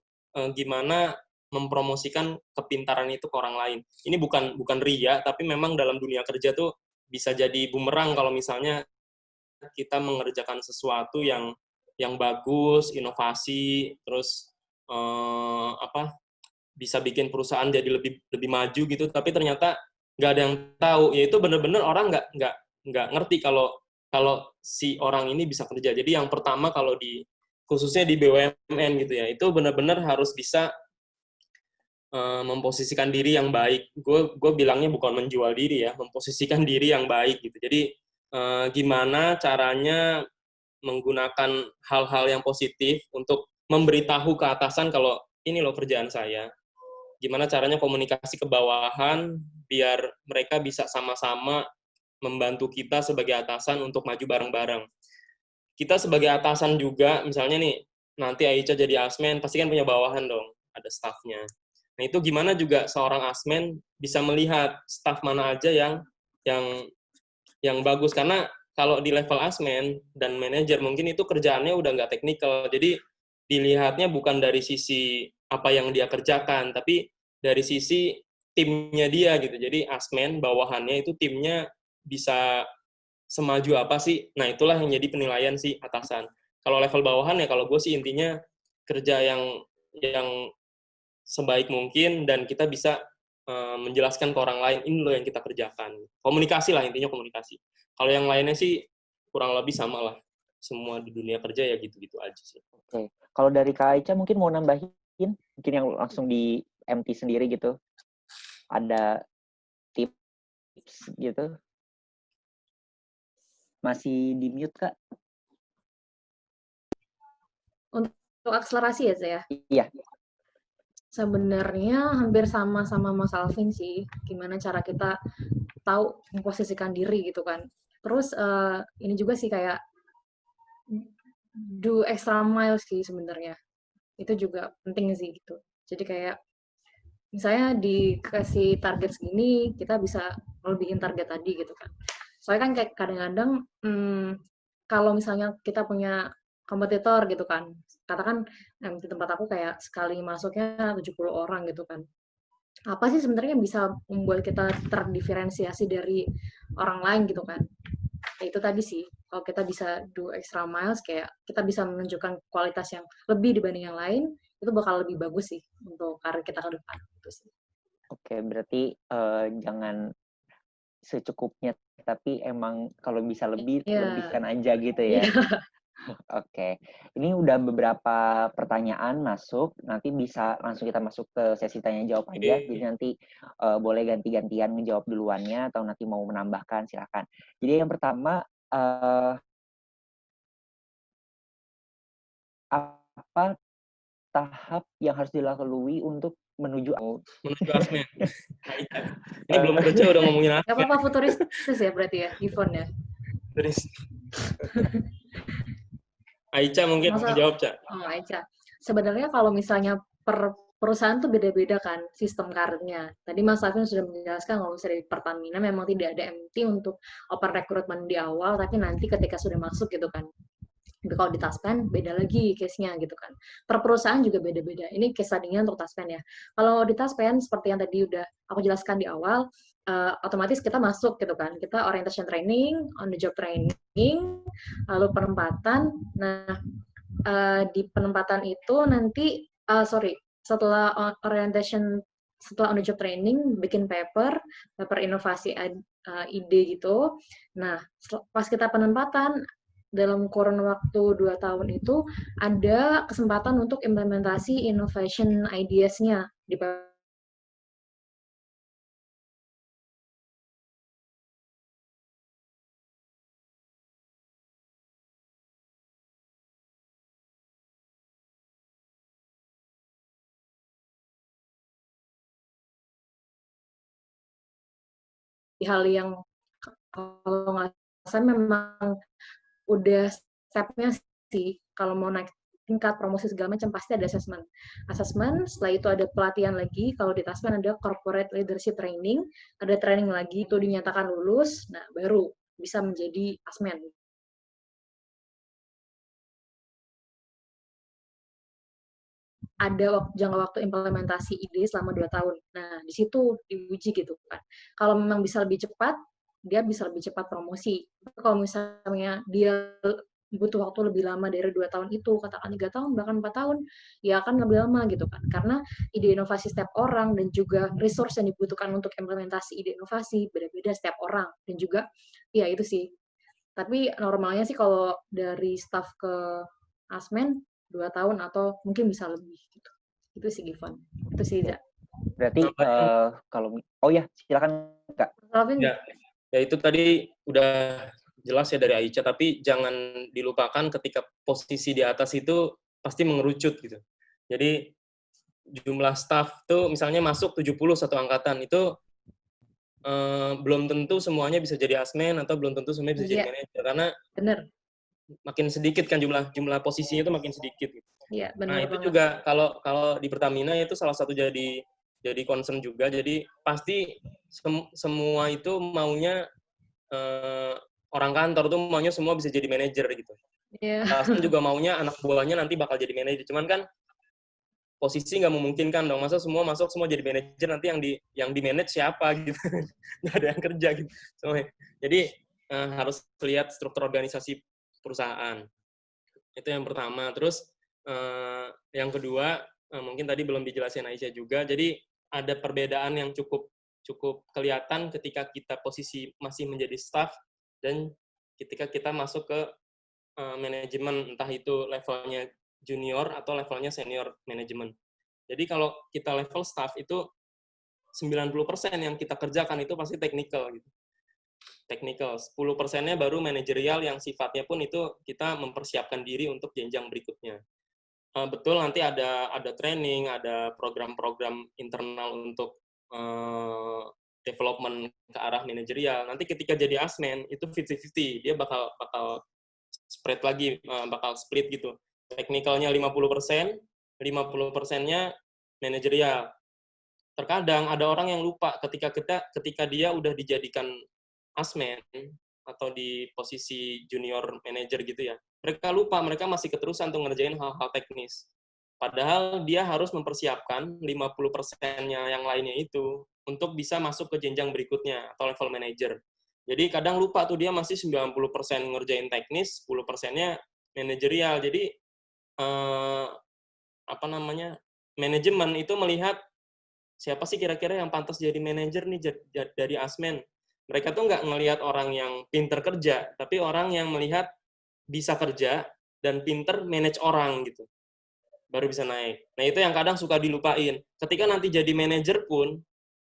gimana mempromosikan kepintaran itu ke orang lain. Ini bukan ria, tapi memang dalam dunia kerja tuh bisa jadi bumerang kalau misalnya kita mengerjakan sesuatu yang bagus, inovasi, terus bisa bikin perusahaan jadi lebih maju gitu, tapi ternyata nggak ada yang tahu. Ya itu benar-benar orang nggak ngerti kalau si orang ini bisa kerja. Jadi yang pertama kalau khususnya di BUMN gitu ya, itu benar-benar harus bisa memposisikan diri yang baik. Gue bilangnya bukan menjual diri ya, memposisikan diri yang baik gitu. Jadi gimana caranya menggunakan hal-hal yang positif untuk memberitahu ke atasan kalau ini loh kerjaan saya. Gimana caranya komunikasi ke bawahan biar mereka bisa sama-sama membantu kita sebagai atasan untuk maju bareng-bareng. Kita sebagai atasan juga, misalnya nih, nanti Aicha jadi asmen, pasti kan punya bawahan dong, ada staffnya. Nah itu gimana juga seorang asmen bisa melihat staff mana aja yang bagus, karena kalau di level asmen dan manajer mungkin itu kerjaannya udah nggak teknikal, jadi dilihatnya bukan dari sisi apa yang dia kerjakan, tapi dari sisi timnya dia gitu. Jadi asmen bawahannya itu timnya bisa semaju apa sih? Nah, itulah yang jadi penilaian si atasan. Kalau level bawahan ya kalau gue sih intinya kerja yang sebaik mungkin dan kita bisa menjelaskan ke orang lain ini loh yang kita kerjakan. Komunikasi lah, intinya komunikasi. Kalau yang lainnya sih kurang lebih sama lah. Semua di dunia kerja ya gitu-gitu aja sih. Oke. Kalau dari Kak Aica mungkin mau nambahin, mungkin yang langsung di MT sendiri gitu. Ada tips gitu. Masih di mute, Kak? Untuk akselerasi ya, saya? Iya. Sebenarnya hampir sama Mas Alvin sih. Gimana cara kita tahu memposisikan diri gitu kan. Terus ini juga sih kayak do extra mile sih sebenarnya. Itu juga penting sih gitu. Jadi kayak misalnya dikasih target segini, kita bisa melebihin target tadi gitu kan. Soalnya kan kayak kadang-kadang kalau misalnya kita punya kompetitor gitu kan, katakan di tempat aku kayak sekali masuknya 70 orang gitu kan. Apa sih sebenarnya yang bisa membuat kita terdiferensiasi dari orang lain gitu kan. Ya itu tadi sih, kalau kita bisa do extra miles, kayak kita bisa menunjukkan kualitas yang lebih dibanding yang lain, itu bakal lebih bagus sih untuk karir kita ke depan. Gitu sih. Oke, berarti jangan secukupnya, tapi emang kalau bisa lebih, lebihkan aja gitu ya. Oke, ini udah beberapa pertanyaan masuk, nanti bisa langsung kita masuk ke sesi tanya-jawab aja, jadi nanti boleh ganti-gantian ngejawab duluannya, atau nanti mau menambahkan, silakan. Jadi yang pertama, apa tahap yang harus dilalui untuk menuju asmen? Ini belum kerja udah ngomongin asmen. Gak apa-apa, futuristis ya berarti ya, Yvonne ya? Terus Aica mungkin jawab, Ca. Oh, Aica. Sebenarnya kalau misalnya per perusahaan tuh beda-beda kan sistem karirnya. Tadi Mas Alvin sudah menjelaskan kalau misalnya di Pertamina memang tidak ada MT untuk open rekrutmen di awal, tapi nanti ketika sudah masuk gitu kan. Tapi kalau di Taspen beda lagi case-nya gitu kan. Per perusahaan juga beda-beda. Ini case study-nya untuk Taspen ya. Kalau di Taspen seperti yang tadi udah aku jelaskan di awal, otomatis kita masuk gitu kan. Kita orientation training, on the job training, lalu penempatan. Nah, di penempatan itu nanti setelah orientation, setelah on the job training, bikin paper inovasi ide gitu. Nah, pas kita penempatan dalam kurun waktu 2 tahun itu ada kesempatan untuk implementasi innovation ideas-nya di hal yang kalau nggak salah memang udah step-nya sih, kalau mau naik tingkat promosi segala macam pasti ada assessment, setelah itu ada pelatihan lagi, kalau di Taspen ada corporate leadership training, ada training lagi, itu dinyatakan lulus, nah baru bisa menjadi asmen. Ada jangka waktu implementasi ide selama 2 tahun. Nah, di situ diuji gitu kan. Kalau memang bisa lebih cepat, dia bisa lebih cepat promosi. Kalau misalnya dia butuh waktu lebih lama dari 2 tahun itu, katakan 3 tahun, bahkan 4 tahun, ya akan lebih lama gitu kan. Karena ide inovasi setiap orang dan juga resource yang dibutuhkan untuk implementasi ide inovasi beda-beda setiap orang. Dan juga, ya itu sih. Tapi normalnya sih kalau dari staff ke asmen, 2 tahun atau mungkin bisa lebih gitu. Itu sih Givon. Itu sih Za. Berarti kalau ya silakan Kak. Ya itu tadi udah jelas ya dari Aica, tapi jangan dilupakan ketika posisi di atas itu pasti mengerucut gitu. Jadi jumlah staff tuh misalnya masuk 70 satu angkatan itu belum tentu semuanya bisa jadi asmen atau belum tentu semuanya bisa jadi manajer karena bener. Makin sedikit kan jumlah posisinya itu makin sedikit gitu. Iya, benar. Nah, itu juga kalau di Pertamina itu salah satu jadi concern juga. Jadi pasti semua itu maunya orang kantor tuh maunya semua bisa jadi manajer gitu. Iya. Atasan juga maunya anak buahnya nanti bakal jadi manajer. Cuman kan posisi nggak memungkinkan dong. Masa semua masuk semua jadi manajer, nanti yang di manage siapa gitu. Nggak ada yang kerja gitu. Jadi harus lihat struktur organisasi perusahaan. Itu yang pertama. Terus yang kedua, mungkin tadi belum dijelasin Aisyah juga. Jadi ada perbedaan yang cukup kelihatan ketika kita posisi masih menjadi staff dan ketika kita masuk ke manajemen, entah itu levelnya junior atau levelnya senior manajemen. Jadi kalau kita level staff itu 90% yang kita kerjakan itu pasti technical gitu. Technical. 10%-nya baru manajerial yang sifatnya pun itu kita mempersiapkan diri untuk jenjang berikutnya. Betul, nanti ada training, ada program-program internal untuk development ke arah manajerial. Nanti ketika jadi asmen itu 50-50, dia bakal spread lagi, bakal split gitu. Teknikalnya 50%, 50%-nya manajerial. Terkadang ada orang yang lupa ketika dia udah dijadikan asmen atau di posisi junior manager gitu ya. Mereka lupa, mereka masih keterusan untuk ngerjain hal-hal teknis. Padahal dia harus mempersiapkan 50%-nya yang lainnya itu untuk bisa masuk ke jenjang berikutnya atau level manager. Jadi kadang lupa tuh dia masih 90% ngerjain teknis, 10%-nya manajerial. Jadi manajemen itu melihat siapa sih kira-kira yang pantas jadi manajer nih dari asmen. Mereka tuh nggak ngelihat orang yang pinter kerja, tapi orang yang melihat bisa kerja dan pinter manage orang gitu. Baru bisa naik. Nah, itu yang kadang suka dilupain. Ketika nanti jadi manajer pun,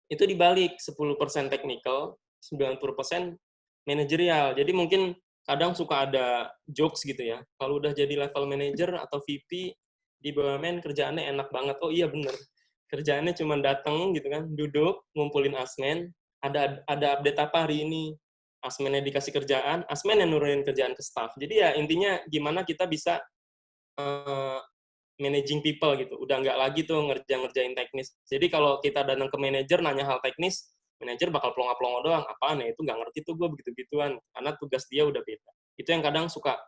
itu dibalik 10% technical, 90% manajerial. Jadi mungkin kadang suka ada jokes gitu ya. Kalau udah jadi level manager atau VP di BUMN kerjaannya enak banget. Oh iya bener. Kerjaannya cuma datang gitu kan, duduk, ngumpulin asmen, ada update apa hari ini. Asmennya dikasih kerjaan, asmen yang nurunin kerjaan ke staff. Jadi ya intinya gimana kita bisa managing people gitu. Udah nggak lagi tuh ngerjain teknis. Jadi kalau kita datang ke manajer nanya hal teknis, manajer bakal plonga-plongo doang. Apaan ya? Itu nggak ngerti tuh gue begitu-gituan. Karena tugas dia udah beda. Itu yang kadang suka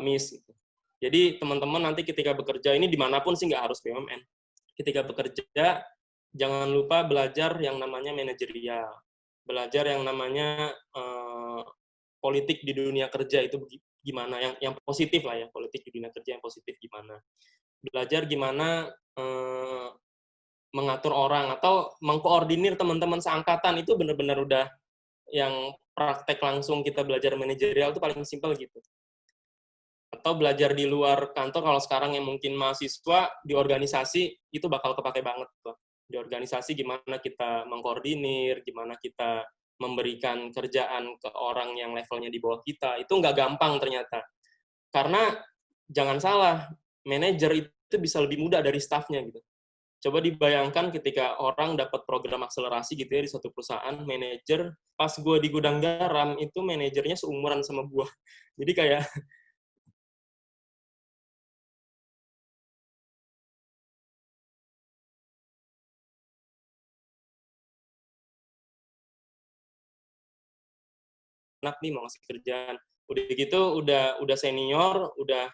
miss. Gitu. Jadi teman-teman nanti ketika bekerja ini dimanapun sih nggak harus BUMN. Ketika bekerja, jangan lupa belajar yang namanya manajerial. Belajar yang namanya politik di dunia kerja itu gimana. Yang positif lah ya, politik di dunia kerja yang positif gimana. Belajar gimana mengatur orang atau mengkoordinir teman-teman seangkatan itu benar-benar udah yang praktek langsung kita belajar manajerial itu paling simpel gitu. Atau belajar di luar kantor kalau sekarang yang mungkin mahasiswa di organisasi itu bakal kepake banget tuh. Di organisasi gimana kita mengkoordinir, gimana kita memberikan kerjaan ke orang yang levelnya di bawah kita, itu nggak gampang ternyata. Karena jangan salah, manajer itu bisa lebih mudah dari staffnya gitu. Coba dibayangkan ketika orang dapat program akselerasi gitu ya di suatu perusahaan, manajer, pas gue di gudang garam, itu manajernya seumuran sama gue. Jadi kayak, enak nih mau ngasih kerjaan. Udah gitu, udah senior, udah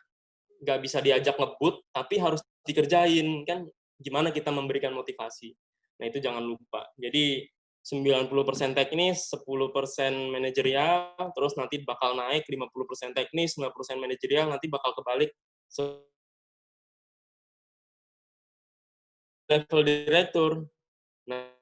nggak bisa diajak ngebut, tapi harus dikerjain. Kan gimana kita memberikan motivasi. Nah, itu jangan lupa. Jadi, 90% teknis, 10% manajerial, terus nanti bakal naik 50% teknis, 50% manajerial, nanti bakal kebalik level direktur. Nah,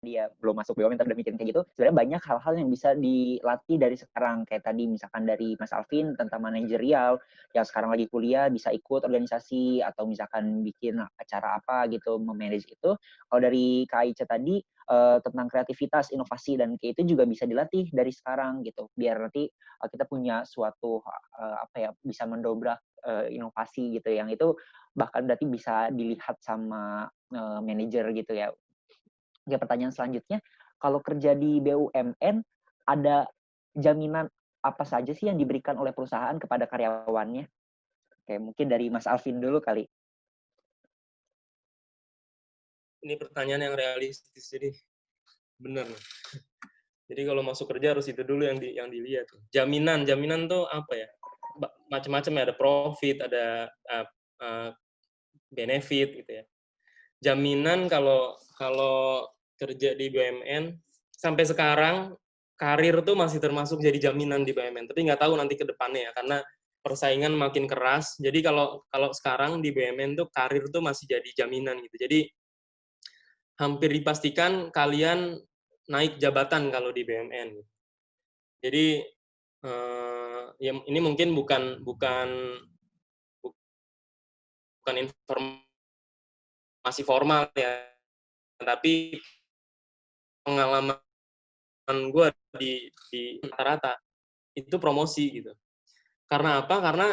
dia belum masuk BUMN tapi udah mikirin kayak gitu, sebenarnya banyak hal-hal yang bisa dilatih dari sekarang. Kayak tadi misalkan dari Mas Alvin tentang manajerial, yang sekarang lagi kuliah bisa ikut organisasi atau misalkan bikin acara apa gitu, memanage itu. Kalau dari Kak Aicha tadi tentang kreativitas, inovasi, dan kayak itu juga bisa dilatih dari sekarang gitu, biar nanti kita punya suatu bisa mendobrak inovasi gitu, yang itu bahkan berarti bisa dilihat sama manajer gitu ya. Oke, pertanyaan selanjutnya, kalau kerja di BUMN, ada jaminan apa saja sih yang diberikan oleh perusahaan kepada karyawannya? Oke, mungkin dari Mas Alvin dulu kali. Ini pertanyaan yang realistis, jadi benar. Jadi kalau masuk kerja harus itu dulu yang dilihat. Jaminan tuh apa ya? Macam-macam ya, ada profit, ada benefit gitu ya. Jaminan kalau kerja di BUMN sampai sekarang karir tuh masih termasuk jadi jaminan di BUMN. Tapi nggak tahu nanti ke depannya ya, karena persaingan makin keras. Jadi kalau sekarang di BUMN tuh karir tuh masih jadi jaminan gitu. Jadi hampir dipastikan kalian naik jabatan kalau di BUMN. Jadi ya ini mungkin bukan informasi formal ya, tapi pengalaman gue di rata-rata itu promosi gitu. Karena apa? Karena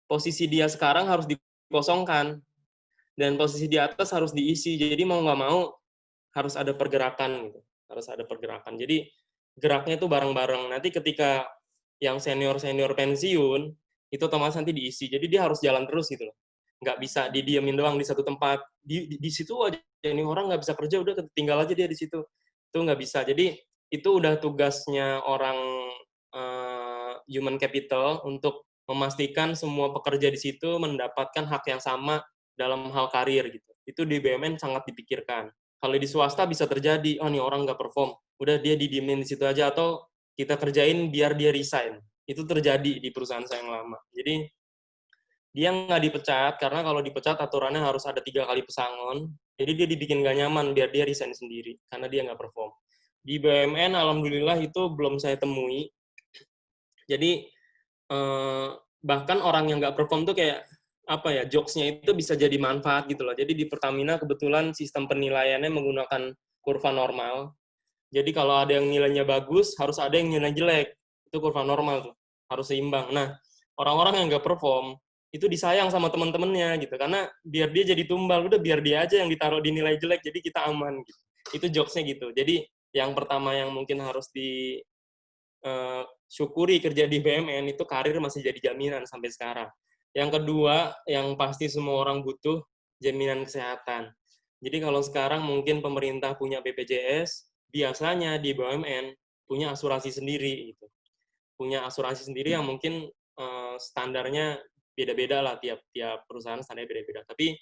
posisi dia sekarang harus dikosongkan dan posisi di atas harus diisi. Jadi mau nggak mau harus ada pergerakan gitu. Harus ada pergerakan. Jadi geraknya itu bareng-bareng. Nanti ketika yang senior pensiun, itu otomatis nanti diisi. Jadi dia harus jalan terus gitu loh. Nggak bisa didiemin doang di satu tempat. Di situ aja ini orang nggak bisa kerja, udah tinggal aja dia di situ. Itu nggak bisa. Jadi itu udah tugasnya orang human capital untuk memastikan semua pekerja di situ mendapatkan hak yang sama dalam hal karir gitu. Itu di BUMN sangat dipikirkan. Kalau di swasta bisa terjadi, oh nih orang nggak perform, udah dia didiemin di situ aja, atau kita kerjain biar dia resign. Itu terjadi di perusahaan saya yang lama. Jadi dia nggak dipecat, karena kalau dipecat aturannya harus ada 3 kali pesangon. Jadi dia dibikin nggak nyaman biar dia resign sendiri, karena dia nggak perform. Di BUMN, alhamdulillah itu belum saya temui. Jadi bahkan orang yang nggak perform tuh kayak apa ya, jokes-nya itu bisa jadi manfaat gitu loh. Jadi di Pertamina kebetulan sistem penilaiannya menggunakan kurva normal. Jadi kalau ada yang nilainya bagus, harus ada yang nilai jelek. Itu kurva normal tuh, harus seimbang. Nah, orang-orang yang nggak perform itu disayang sama teman-temannya gitu, karena biar dia jadi tumbal, udah biar dia aja yang ditaruh di nilai jelek, jadi kita aman gitu. Itu jokes-nya gitu. Jadi yang pertama yang mungkin harus syukuri kerja di BUMN itu karir masih jadi jaminan sampai sekarang. Yang kedua, yang pasti semua orang butuh jaminan kesehatan. Jadi kalau sekarang mungkin pemerintah punya BPJS, biasanya di BUMN punya asuransi sendiri gitu. Punya asuransi sendiri yang mungkin standarnya beda-beda lah, tiap perusahaan standarnya beda-beda. Tapi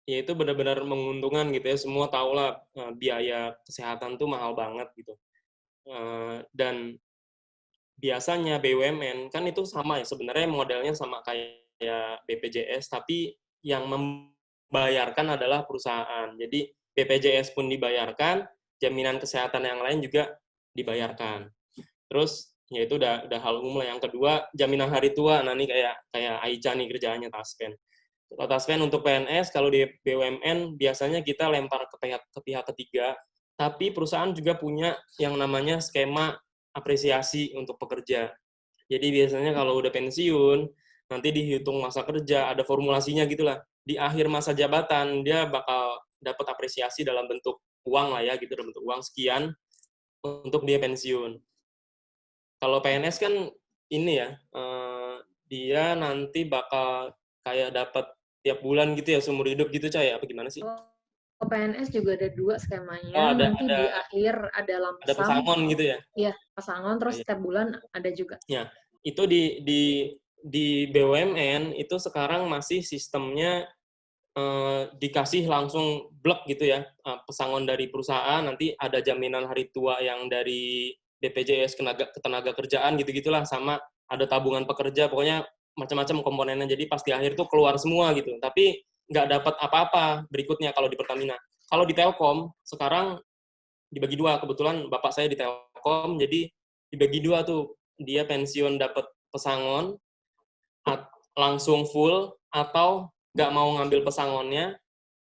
ya itu benar-benar menguntungkan gitu ya. Semua tahu lah biaya kesehatan tuh mahal banget gitu. Dan biasanya BUMN kan itu sama ya, sebenarnya modelnya sama kayak BPJS, tapi yang membayarkan adalah perusahaan. Jadi BPJS pun dibayarkan, jaminan kesehatan yang lain juga dibayarkan. Terus ya itu udah hal umum lah. Yang kedua, jaminan hari tua. Nah ini kayak Aicha nih kerjaannya Taspen. Kalau Taspen untuk PNS, kalau di BUMN biasanya kita lempar ke pihak ketiga, tapi perusahaan juga punya yang namanya skema apresiasi untuk pekerja. Jadi biasanya kalau udah pensiun, nanti dihitung masa kerja, ada formulasinya gitulah. Di akhir masa jabatan, dia bakal dapat apresiasi dalam bentuk uang lah ya, gitu, dalam bentuk uang sekian untuk dia pensiun. Kalau PNS kan ini ya, dia nanti bakal kayak dapat tiap bulan gitu ya, seumur hidup gitu, Cah, ya? Apa gimana sih? PNS juga ada 2 skemanya. Oh, nanti di akhir ada lamsam. Ada pesangon gitu ya? Iya, pesangon, terus setiap bulan ada juga. Ya, itu di BUMN itu sekarang masih sistemnya dikasih langsung blek gitu ya, pesangon dari perusahaan, nanti ada jaminan hari tua yang dari BPJS ketenaga kerjaan gitu-gitulah, sama ada tabungan pekerja, pokoknya macam-macam komponennya. Jadi pas di akhir tuh keluar semua gitu, tapi nggak dapat apa-apa berikutnya kalau di Pertamina. kalau di Telkom sekarang dibagi dua, kebetulan bapak saya di Telkom, jadi dibagi dua tuh, dia pensiun dapat pesangon, langsung full, atau nggak mau ngambil pesangonnya,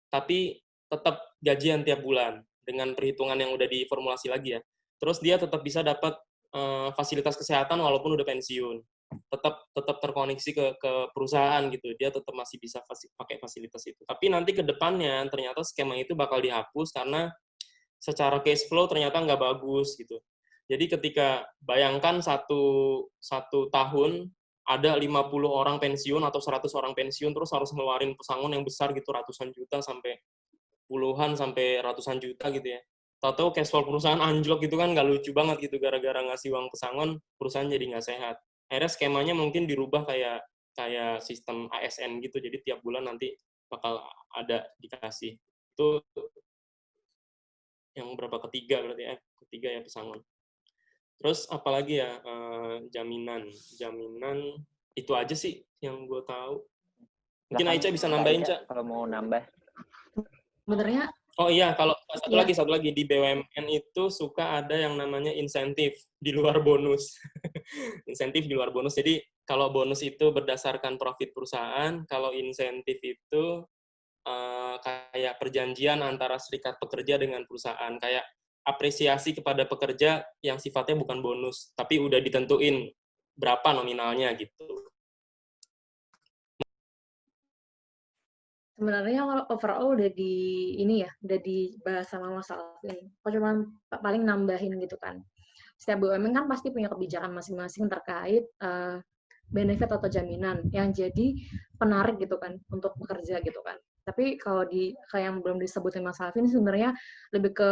tapi tetap gajian tiap bulan, dengan perhitungan yang udah diformulasi lagi ya. Terus dia tetap bisa dapat fasilitas kesehatan walaupun udah pensiun. Tetap terkoneksi ke perusahaan gitu, dia tetap masih bisa pakai fasilitas itu. Tapi nanti ke depannya, ternyata skema itu bakal dihapus karena secara cash flow ternyata nggak bagus gitu. Jadi ketika bayangkan satu tahun ada 50 orang pensiun atau 100 orang pensiun terus harus ngeluarin pesangon yang besar gitu, ratusan juta sampai puluhan sampai ratusan juta gitu ya. Tahu-tahu cash flow perusahaan anjlok gitu kan, nggak lucu banget gitu, gara-gara ngasih uang pesangon perusahaan jadi nggak sehat. Akhirnya skemanya mungkin dirubah kayak sistem ASN gitu, jadi tiap bulan nanti bakal ada dikasih. Itu yang berapa, ketiga berarti ketiga ya pesangon. Terus apalagi ya, jaminan itu aja sih yang gue tahu. Mungkin Aicha bisa nambahin, Ca. Kalau mau nambah. Sebenarnya Oh iya, kalau satu lagi di BUMN itu suka ada yang namanya insentif di luar bonus. Insentif di luar bonus. Jadi kalau bonus itu berdasarkan profit perusahaan, kalau insentif itu kayak perjanjian antara serikat pekerja dengan perusahaan, kayak apresiasi kepada pekerja yang sifatnya bukan bonus, tapi udah ditentuin berapa nominalnya gitu. sebenarnya kalau overall udah udah dibahas sama Mas Alvin. Aku cuma paling nambahin gitu kan. Setiap BUMN kan pasti punya kebijakan masing-masing terkait benefit atau jaminan yang jadi penarik gitu kan untuk bekerja gitu kan. Tapi kalau kayak yang belum disebutin Mas Alvin sebenarnya lebih ke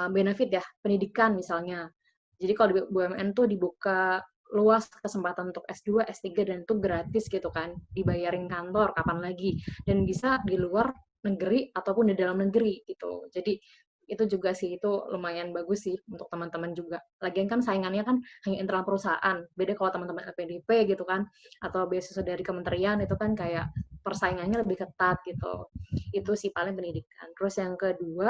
benefit ya, pendidikan misalnya. Jadi kalau di BUMN tuh dibuka luas kesempatan untuk S2, S3 dan itu gratis gitu kan, dibayarin kantor kapan lagi dan bisa di luar negeri ataupun di dalam negeri gitu. Jadi itu juga sih, itu lumayan bagus sih untuk teman-teman juga. Lagian kan saingannya kan hanya internal perusahaan. Beda kalau teman-teman LPDP gitu kan, atau beasiswa dari kementerian itu kan kayak persaingannya lebih ketat gitu. Itu sih paling pendidikan. Terus yang kedua,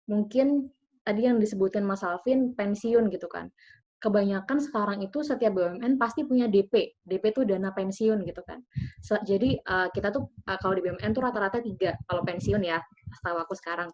mungkin tadi yang disebutin Mas Alvin, pensiun gitu kan. Kebanyakan sekarang itu setiap BUMN pasti punya DP. DP itu dana pensiun gitu kan. Jadi kita tuh kalau di BUMN tuh rata-rata 3 kalau pensiun ya, setahu aku sekarang.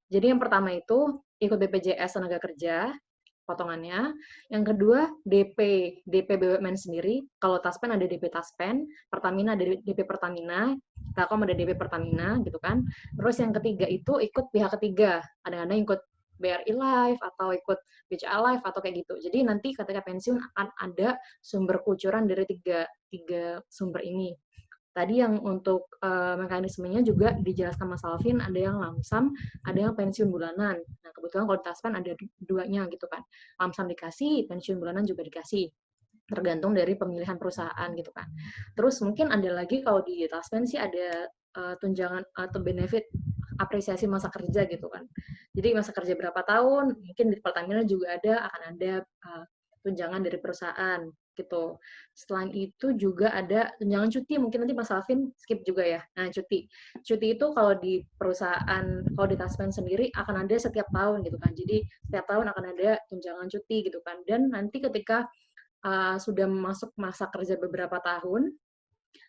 Jadi yang pertama itu ikut BPJS tenaga kerja, potongannya. Yang kedua DP BUMN sendiri. Kalau Taspen ada DP Taspen, Pertamina ada DP Pertamina, Telkom ada DP Pertamina gitu kan. Terus yang ketiga itu ikut pihak ketiga. Kadang-kadang ikut BRI Life atau ikut BCA Life atau kayak gitu. Jadi nanti ketika pensiun akan ada sumber kucuran dari tiga sumber ini. Tadi yang untuk mekanismenya juga dijelaskan Mas Alvin, ada yang lamsam, ada yang pensiun bulanan. Nah, kebetulan kalau di Taspen ada duanya gitu kan. Lamsam dikasih, pensiun bulanan juga dikasih. Tergantung dari pemilihan perusahaan gitu kan. Terus mungkin ada lagi kalau di Taspen sih ada tunjangan atau benefit apresiasi masa kerja gitu kan. Jadi masa kerja berapa tahun, mungkin di Pertamina juga akan ada tunjangan dari perusahaan gitu. Selain itu juga ada tunjangan cuti, mungkin nanti Mas Alvin skip juga ya. Nah, cuti itu kalau di perusahaan, kalau di Taspen sendiri akan ada setiap tahun gitu kan. Jadi setiap tahun akan ada tunjangan cuti gitu kan. Dan nanti ketika sudah masuk masa kerja beberapa tahun,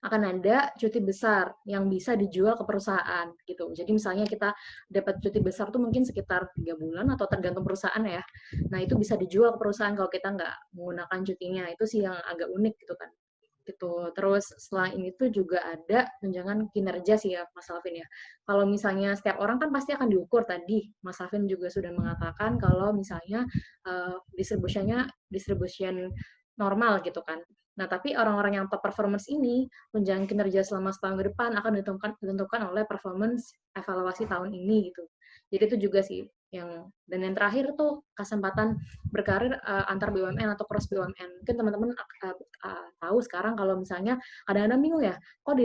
akan ada cuti besar yang bisa dijual ke perusahaan gitu. Jadi misalnya kita dapat cuti besar tuh mungkin sekitar 3 bulan atau tergantung perusahaan ya. Nah itu bisa dijual ke perusahaan kalau kita nggak menggunakan cutinya. Itu sih yang agak unik gitu kan. Gitu. Terus selain itu juga ada tunjangan kinerja sih ya Mas Alvin ya. Kalau misalnya setiap orang kan pasti akan diukur tadi. Mas Alvin juga sudah mengatakan kalau misalnya distribution normal gitu kan. Nah, tapi orang-orang yang top performance ini, tunjangan kinerja selama setahun ke depan akan ditentukan oleh performance evaluasi tahun ini gitu. Jadi itu juga sih dan yang terakhir tuh kesempatan berkarir antar BUMN atau cross BUMN. Mungkin teman-teman tahu sekarang kalau misalnya kadang-kadang bingung ya, kok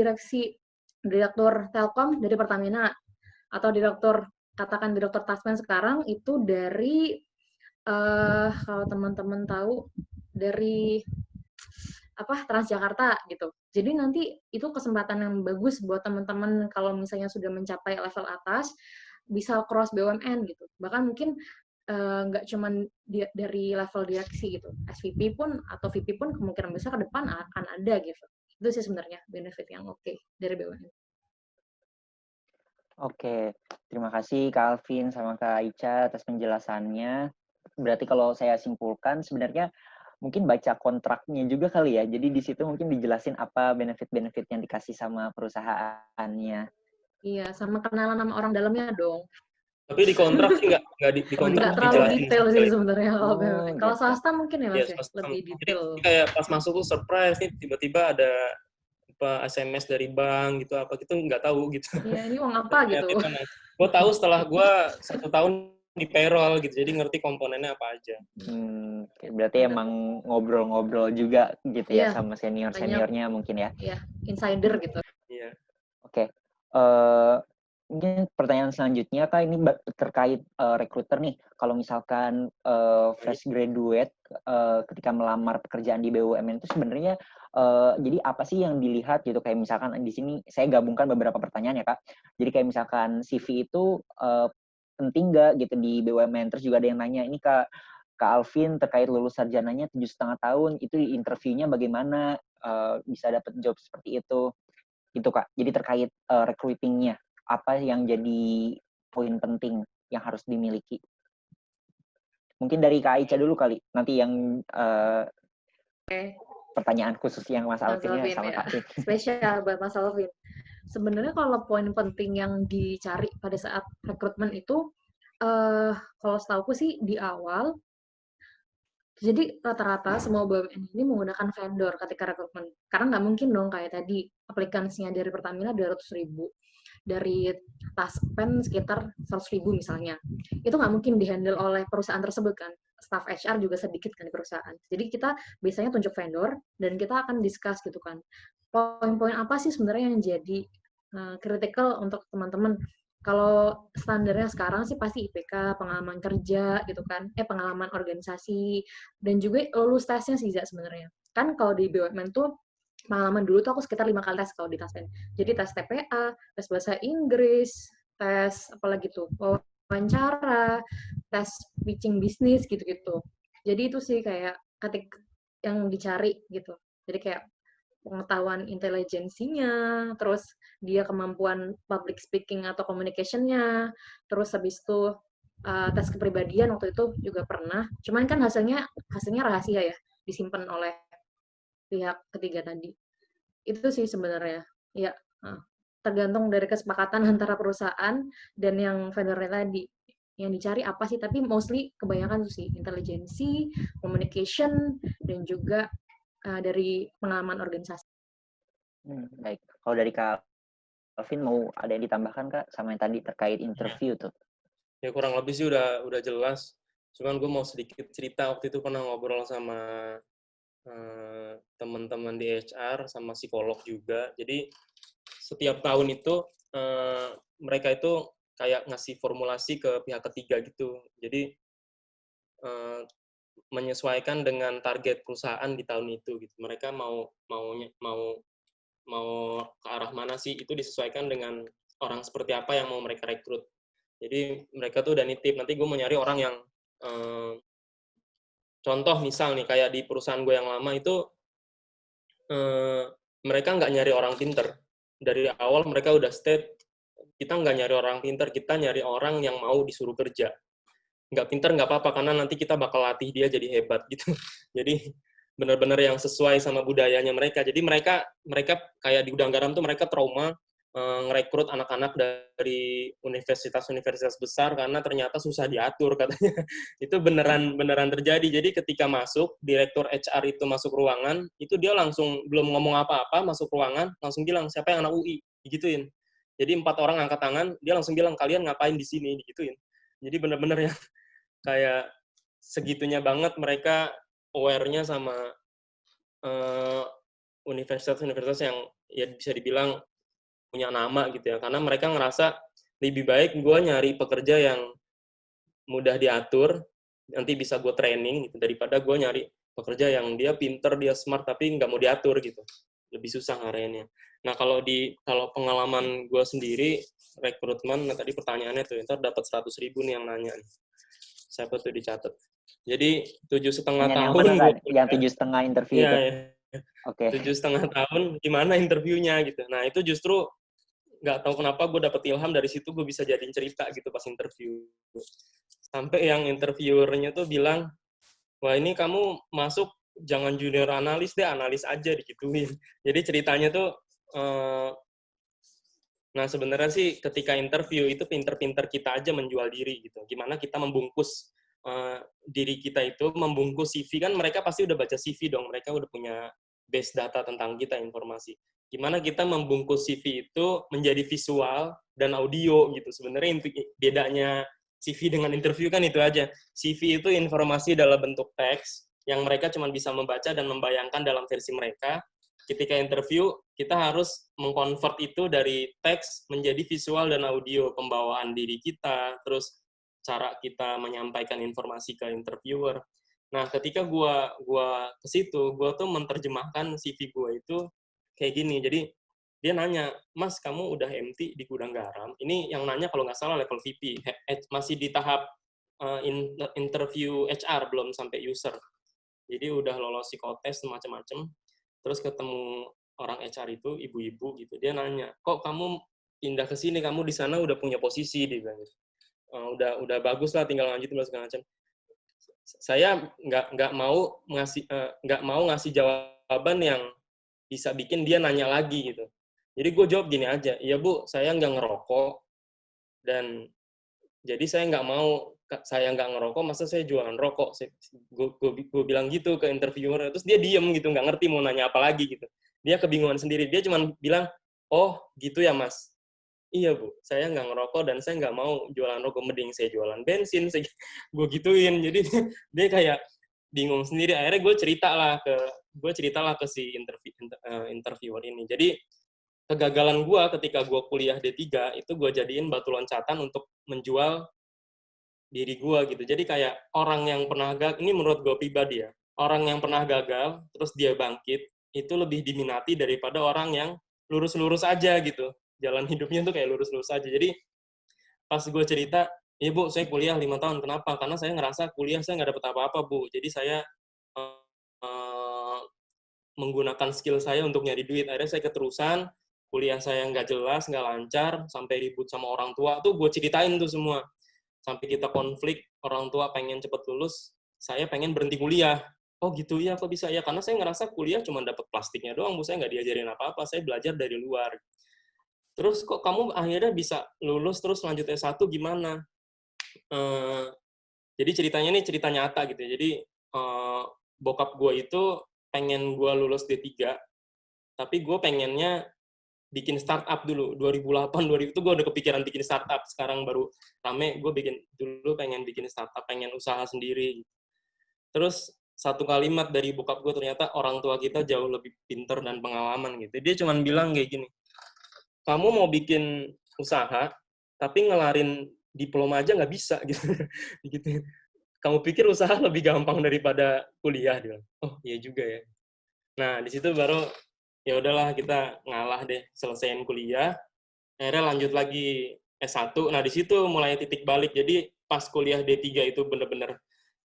direktur Telkom dari Pertamina atau direktur Taspen sekarang itu dari kalau teman-teman tahu dari Transjakarta gitu. Jadi nanti itu kesempatan yang bagus buat teman-teman kalau misalnya sudah mencapai level atas bisa cross BUMN gitu. Bahkan mungkin nggak cuman dari level direksi gitu, SVP pun atau VP pun kemungkinan besar ke depan akan ada gitu. Itu sih sebenarnya benefit yang oke dari BUMN. Oke, terima kasih Kak Alvin sama Kak Aicha atas penjelasannya. Berarti kalau saya simpulkan sebenarnya mungkin baca kontraknya juga kali ya. Jadi di situ mungkin dijelasin apa benefit-benefit yang dikasih sama perusahaannya. Iya, sama kenalan sama orang dalamnya dong. Tapi di kontrak sih nggak di kontrak Nggak terlalu dijelasin detail sih sekali. sebenarnya kalau Oh, BUMN. Kalau gitu. swasta mungkin ya Iya, Mas ya, swasta. lebih Jadi detail. kayak pas masuk tuh surprise nih tiba-tiba ada SMS dari bank gitu apa gitu nggak tahu gitu. Iya, ini uang apa gitu. Gue tahu setelah gue 1 tahun di payroll gitu, jadi ngerti komponennya apa aja. Berarti emang ngobrol-ngobrol juga gitu ya Iya, sama senior-seniornya mungkin ya. Iya, insider gitu. Iya. Oke. Mungkin pertanyaan selanjutnya Kak, ini terkait recruiter nih. Kalau misalkan fresh graduate ketika melamar pekerjaan di BUMN itu sebenarnya jadi apa sih yang dilihat gitu? Kayak misalkan di sini saya gabungkan beberapa pertanyaan ya Kak. Jadi kayak misalkan CV itu penting nggak gitu di BUMN? Terus juga ada yang nanya ini Kak Alvin terkait lulus sarjananya 7,5 tahun, itu interviewnya bagaimana bisa dapat job seperti itu? Gitu Kak. Jadi terkait recruiting-nya, apa yang jadi poin penting yang harus dimiliki? Mungkin dari Kak Aicha dulu kali, nanti yang pertanyaan khusus yang Mas Alvin sama ya. Kak Alvin. Spesial buat Mas Alvin. Sebenarnya kalau poin penting yang dicari pada saat rekrutmen itu, kalau setauku sih di awal, jadi rata-rata semua BUMN ini menggunakan vendor ketika rekrutmen. Karena nggak mungkin dong kayak tadi, aplikasinya dari Pertamina 200.000, dari Taspen sekitar 100.000 misalnya. Itu nggak mungkin dihandle oleh perusahaan tersebut kan. Staff HR juga sedikit kan di perusahaan. Jadi kita biasanya tunjuk vendor dan kita akan discuss gitu kan. Poin-poin apa sih sebenarnya yang jadi critical untuk teman-teman. Kalau standarnya sekarang sih pasti IPK, pengalaman kerja gitu kan, pengalaman organisasi, dan juga lulus tesnya sih sebenarnya. Kan kalau di BUMN tuh pengalaman dulu tuh aku sekitar 5 kali tes kalau di Taspen. Jadi tes TPA, tes bahasa Inggris, tes apalagi tuh wawancara, tes pitching bisnis gitu-gitu. Jadi itu sih kayak ketik yang dicari gitu. Jadi kayak pengetahuan intelijensinya, terus dia kemampuan public speaking atau communication-nya, terus habis itu tes kepribadian waktu itu juga pernah. Cuman kan hasilnya rahasia ya, disimpan oleh pihak ketiga tadi. Itu sih sebenarnya. Ya, tergantung dari kesepakatan antara perusahaan dan yang vendornya tadi. Yang dicari apa sih? Tapi mostly kebanyakan tuh sih intelijensi, communication, dan juga dari pengalaman organisasi. Baik. Kalau dari Kak Alvin mau ada yang ditambahkan Kak sama yang tadi terkait interview tuh? Ya kurang lebih sih udah jelas. Cuman gue mau sedikit cerita, waktu itu pernah ngobrol sama teman-teman di HR sama psikolog juga. Jadi setiap tahun itu mereka itu kayak ngasih formulasi ke pihak ketiga gitu. Jadi menyesuaikan dengan target perusahaan di tahun itu gitu. Mereka mau ke arah mana sih, itu disesuaikan dengan orang seperti apa yang mau mereka rekrut. Jadi mereka tuh udah nitip, nanti gue mau nyari orang yang contoh misal nih kayak di perusahaan gue yang lama itu mereka nggak nyari orang pinter. Dari awal mereka udah state, kita nggak nyari orang pinter, kita nyari orang yang mau disuruh kerja. Nggak pinter nggak apa-apa, karena nanti kita bakal latih dia jadi hebat gitu. Jadi benar-benar yang sesuai sama budayanya mereka. Jadi mereka kayak di Gudang Garam tuh mereka trauma ngerekrut anak-anak dari universitas-universitas besar karena ternyata susah diatur katanya. Itu beneran terjadi. Jadi ketika masuk, direktur HR itu masuk ruangan, itu dia langsung belum ngomong apa-apa, masuk ruangan, langsung bilang, siapa yang anak UI? Digituin. Jadi 4 orang angkat tangan, dia langsung bilang, kalian ngapain di sini? Digituin. Jadi bener-bener yang kayak segitunya banget mereka aware-nya sama universitas-universitas yang ya bisa dibilang punya nama gitu ya, karena mereka ngerasa lebih baik gue nyari pekerja yang mudah diatur, nanti bisa gue training gitu, daripada gue nyari pekerja yang dia pinter, dia smart, tapi nggak mau diatur gitu. Lebih susah ngarahinnya. Nah, kalau pengalaman gue sendiri, rekrutmen, nah tadi pertanyaannya tuh, ntar dapat 100.000 nih yang nanya. Siapa tuh dicatat. Jadi 7,5 Yang tahun beneran, gue yang 7,5 interview ya, itu. ya. Oke. 7,5 tahun, gimana interviewnya gitu. Nah, itu justru nggak tahu kenapa gue dapet ilham dari situ, gue bisa jadiin cerita gitu pas interview. Sampai yang interviewernya tuh bilang, wah ini kamu masuk jangan junior analis deh, analis aja digituin. Jadi ceritanya tuh, nah sebenarnya sih ketika interview itu pinter-pinter kita aja menjual diri gitu. Gimana kita membungkus diri kita itu, membungkus CV, kan mereka pasti udah baca CV dong, mereka udah punya base data tentang kita, informasi. Gimana kita membungkus CV itu menjadi visual dan audio gitu. Sebenarnya bedanya CV dengan interview kan itu aja. CV itu informasi dalam bentuk teks yang mereka cuma bisa membaca dan membayangkan dalam versi mereka. Ketika interview, kita harus mengkonvert itu dari teks menjadi visual dan audio, pembawaan diri kita, terus cara kita menyampaikan informasi ke interviewer. Nah, ketika gua ke situ, gua tuh menerjemahkan CV gua itu kayak gini. Jadi dia nanya, "Mas, kamu udah MT di gudang garam?" Ini yang nanya kalau nggak salah level VP, masih di tahap interview HR, belum sampai user. Jadi udah lolos psikotes macam-macam. Terus ketemu orang HR itu, ibu-ibu gitu. Dia nanya, "Kok kamu pindah ke sini? Kamu di sana udah punya posisi," dia bilang gitu. Udah bagus lah, tinggal lanjutin segala macam. Saya nggak mau ngasih jawaban yang bisa bikin dia nanya lagi gitu. Jadi gue jawab gini aja, "Iya Bu, saya nggak ngerokok, dan jadi saya nggak ngerokok, masa saya jualan rokok?" Gue bilang gitu ke interviewer, terus dia diem gitu, nggak ngerti mau nanya apa lagi gitu. Dia kebingungan sendiri, dia cuma bilang, "Oh gitu ya Mas, iya Bu, saya nggak ngerokok dan saya nggak mau jualan rokok, mending saya jualan bensin." Gue gituin, jadi dia kayak bingung sendiri. Akhirnya gue ceritalah ke si interviewer ini. Jadi kegagalan gue ketika gue kuliah D3 itu gue jadiin batu loncatan untuk menjual diri gue gitu. Jadi kayak orang yang pernah gagal, ini menurut gue pribadi ya, orang yang pernah gagal terus dia bangkit itu lebih diminati daripada orang yang lurus-lurus aja gitu. Jalan hidupnya tuh kayak lurus-lurus aja. Jadi pas gue cerita, "Ya Bu, saya kuliah 5 tahun. Kenapa? Karena saya ngerasa kuliah saya nggak dapet apa-apa Bu. Jadi saya uh, menggunakan skill saya untuk nyari duit. Akhirnya saya keterusan, kuliah saya nggak jelas, nggak lancar, sampai ribut sama orang tua." Tuh gue ceritain tuh semua. Sampai kita konflik, orang tua pengen cepet lulus, saya pengen berhenti kuliah. "Oh gitu ya, kok bisa ya?" Karena saya ngerasa kuliah cuma dapat plastiknya doang, Bu. Saya nggak diajarin apa-apa, saya belajar dari luar. "Terus kok kamu akhirnya bisa lulus terus lanjut S1 gimana?" Jadi ceritanya ini cerita nyata gitu ya. Jadi bokap gue itu pengen gue lulus D3, tapi gue pengennya bikin startup dulu. 2008, 2000 itu gue udah kepikiran bikin startup. Sekarang baru rame, gue pengen bikin startup, pengen usaha sendiri. Terus satu kalimat dari bokap gue, ternyata orang tua kita jauh lebih pinter dan pengalaman gitu. Dia cuma bilang kayak gini, "Kamu mau bikin usaha, tapi ngelarin diploma aja nggak bisa." Gitu. Gitu. "Kamu pikir usaha lebih gampang daripada kuliah?" Dia bilang. Oh iya juga ya. Nah di situ baru ya udahlah, kita ngalah deh, selesaiin kuliah, akhirnya lanjut lagi S1. Nah di situ mulai titik balik. Jadi pas kuliah D3 itu bener-bener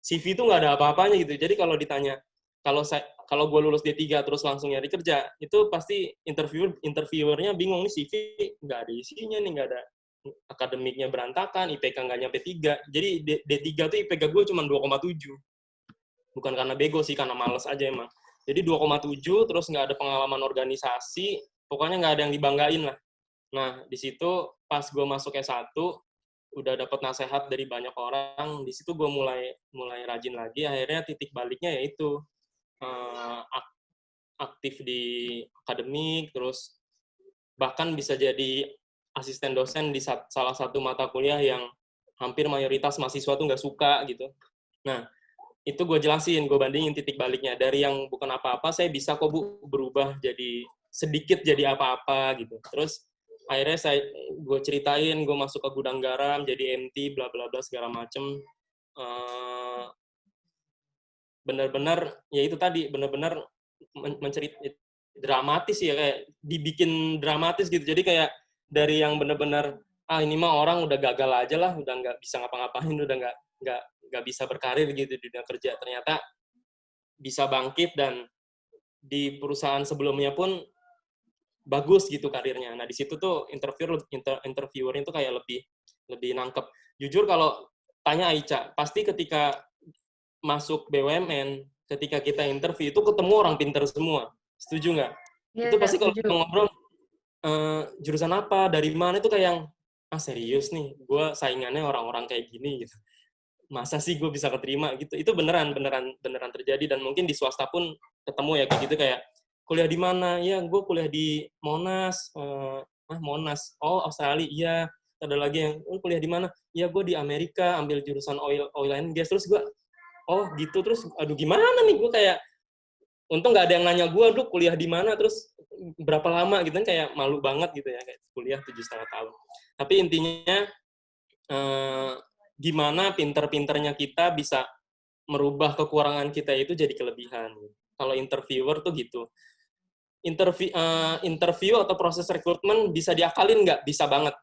CV itu nggak ada apa-apanya gitu. Jadi kalau ditanya, kalau gue lulus D3 terus langsung nyari kerja, itu pasti interviewernya bingung, nih CV nggak ada isinya nih, nggak ada akademiknya, berantakan, IPK nggak nyampe 3. Jadi D3 tuh IPK gue cuma 2,7. Bukan karena bego sih, karena males aja emang. Jadi 2,7, terus nggak ada pengalaman organisasi, pokoknya nggak ada yang dibanggain lah. Nah, di situ pas gue masuk S1, udah dapat nasihat dari banyak orang, di situ gue mulai rajin lagi. Akhirnya titik baliknya yaitu aktif di akademik, terus bahkan bisa jadi asisten dosen di salah satu mata kuliah yang hampir mayoritas mahasiswa tuh nggak suka gitu. Nah, itu gue jelasin, gue bandingin titik baliknya. Dari yang bukan apa-apa, saya bisa kok Bu berubah jadi sedikit jadi apa-apa gitu. Terus akhirnya gue ceritain, gue masuk ke gudang garam, jadi MT, bla bla bla segala macem. benar-benar ya itu tadi, benar-benar dramatis ya, kayak dibikin dramatis gitu. Jadi kayak dari yang benar-benar ini mah orang udah gagal aja lah, udah nggak bisa ngapa-ngapain, udah nggak bisa berkarir gitu di dunia kerja, ternyata bisa bangkit dan di perusahaan sebelumnya pun bagus gitu karirnya. Nah di situ tuh interviewer itu kayak lebih nangkep. Jujur kalau tanya Aicha, pasti ketika masuk BUMN, ketika kita interview itu ketemu orang pintar semua. Setuju nggak? Iya, Itu pasti kalau setuju. kita ngobrol jurusan apa, dari mana, itu kayak yang serius nih, gue saingannya orang-orang kayak gini gitu. Masa sih gue bisa keterima gitu? Itu beneran terjadi, dan mungkin di swasta pun ketemu ya kayak gitu, kayak kuliah di mana? Ya gue kuliah di Monas. Monas. Oh Australia. Iya. Ada lagi yang kuliah di mana? Ya gue di Amerika ambil jurusan oil and gas. Terus gue gitu, terus aduh gimana nih, gue kayak untung nggak ada yang nanya gue, aduh kuliah di mana, terus berapa lama gitu kan, kayak malu banget gitu ya, kayak kuliah 7,5 tahun. Tapi intinya gimana pinter-pinternya kita bisa merubah kekurangan kita itu jadi kelebihan. Kalau interviewer tuh gitu. Interview atau proses rekrutmen bisa diakalin nggak? Bisa banget.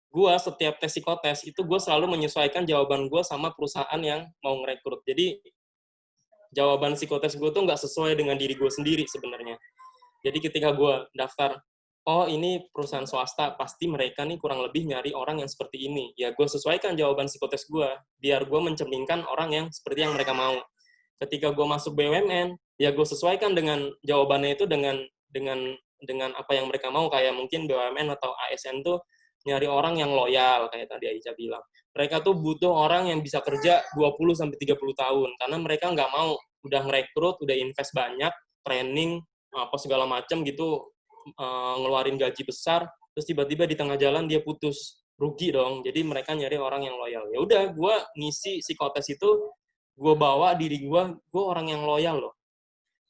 Gue setiap tes psikotes itu gue selalu menyesuaikan jawaban gue sama perusahaan yang mau ngerekrut. Jadi jawaban psikotes gue tuh nggak sesuai dengan diri gue sendiri sebenarnya. Jadi ketika gue daftar, ini perusahaan swasta, pasti mereka nih kurang lebih nyari orang yang seperti ini. Ya gue sesuaikan jawaban psikotes gue, biar gue mencerminkan orang yang seperti yang mereka mau. Ketika gue masuk BUMN, ya gue sesuaikan dengan jawabannya itu dengan apa yang mereka mau. Kayak mungkin BUMN atau ASN tuh nyari orang yang loyal, kayak tadi Aicha bilang. Mereka tuh butuh orang yang bisa kerja 20-30 tahun, karena mereka nggak mau udah ngerekrut, udah invest banyak, training, apa segala macam gitu, ngeluarin gaji besar, terus tiba-tiba di tengah jalan dia putus, rugi dong. Jadi mereka nyari orang yang loyal. Ya udah, gue ngisi psikotes itu, gue bawa diri gue orang yang loyal loh.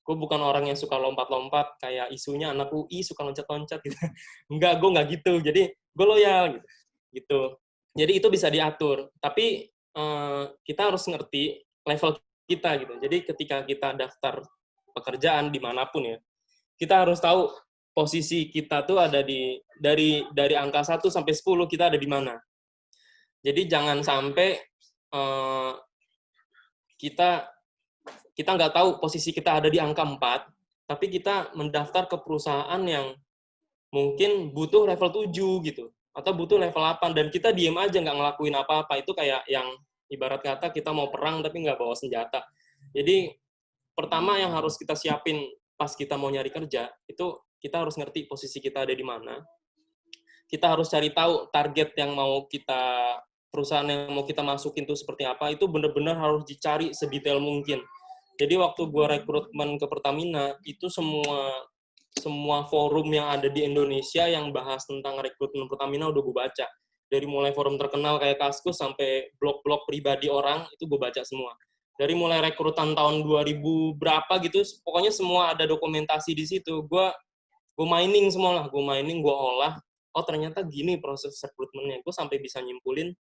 Gue bukan orang yang suka lompat-lompat, kayak isunya anak UI suka loncat-loncat gitu. Enggak, gue nggak gitu. Jadi gue loyal gitu. Jadi itu bisa diatur. Tapi kita harus ngerti level kita gitu. Jadi ketika kita daftar pekerjaan dimanapun ya, kita harus tahu posisi kita tuh ada dari angka 1 sampai 10 kita ada di mana. Jadi jangan sampai kita nggak tahu posisi kita ada di angka 4, tapi kita mendaftar ke perusahaan yang mungkin butuh level 7 gitu, atau butuh level 8, dan kita diem aja nggak ngelakuin apa-apa. Itu kayak yang ibarat kata kita mau perang tapi nggak bawa senjata. Jadi pertama yang harus kita siapin pas kita mau nyari kerja, itu kita harus ngerti posisi kita ada di mana. Kita harus cari tahu target yang mau kita, perusahaan yang mau kita masukin itu seperti apa, itu benar-benar harus dicari sedetail mungkin. Jadi waktu gue rekrutmen ke Pertamina, itu semua forum yang ada di Indonesia yang bahas tentang rekrutmen Pertamina udah gue baca. Dari mulai forum terkenal kayak Kaskus sampai blog-blog pribadi orang, itu gue baca semua. Dari mulai rekrutan tahun 2000 berapa gitu, pokoknya semua ada dokumentasi di situ. Gue mining semua lah, gue olah. Oh ternyata gini proses rekrutmennya. Gue sampai bisa nyimpulin,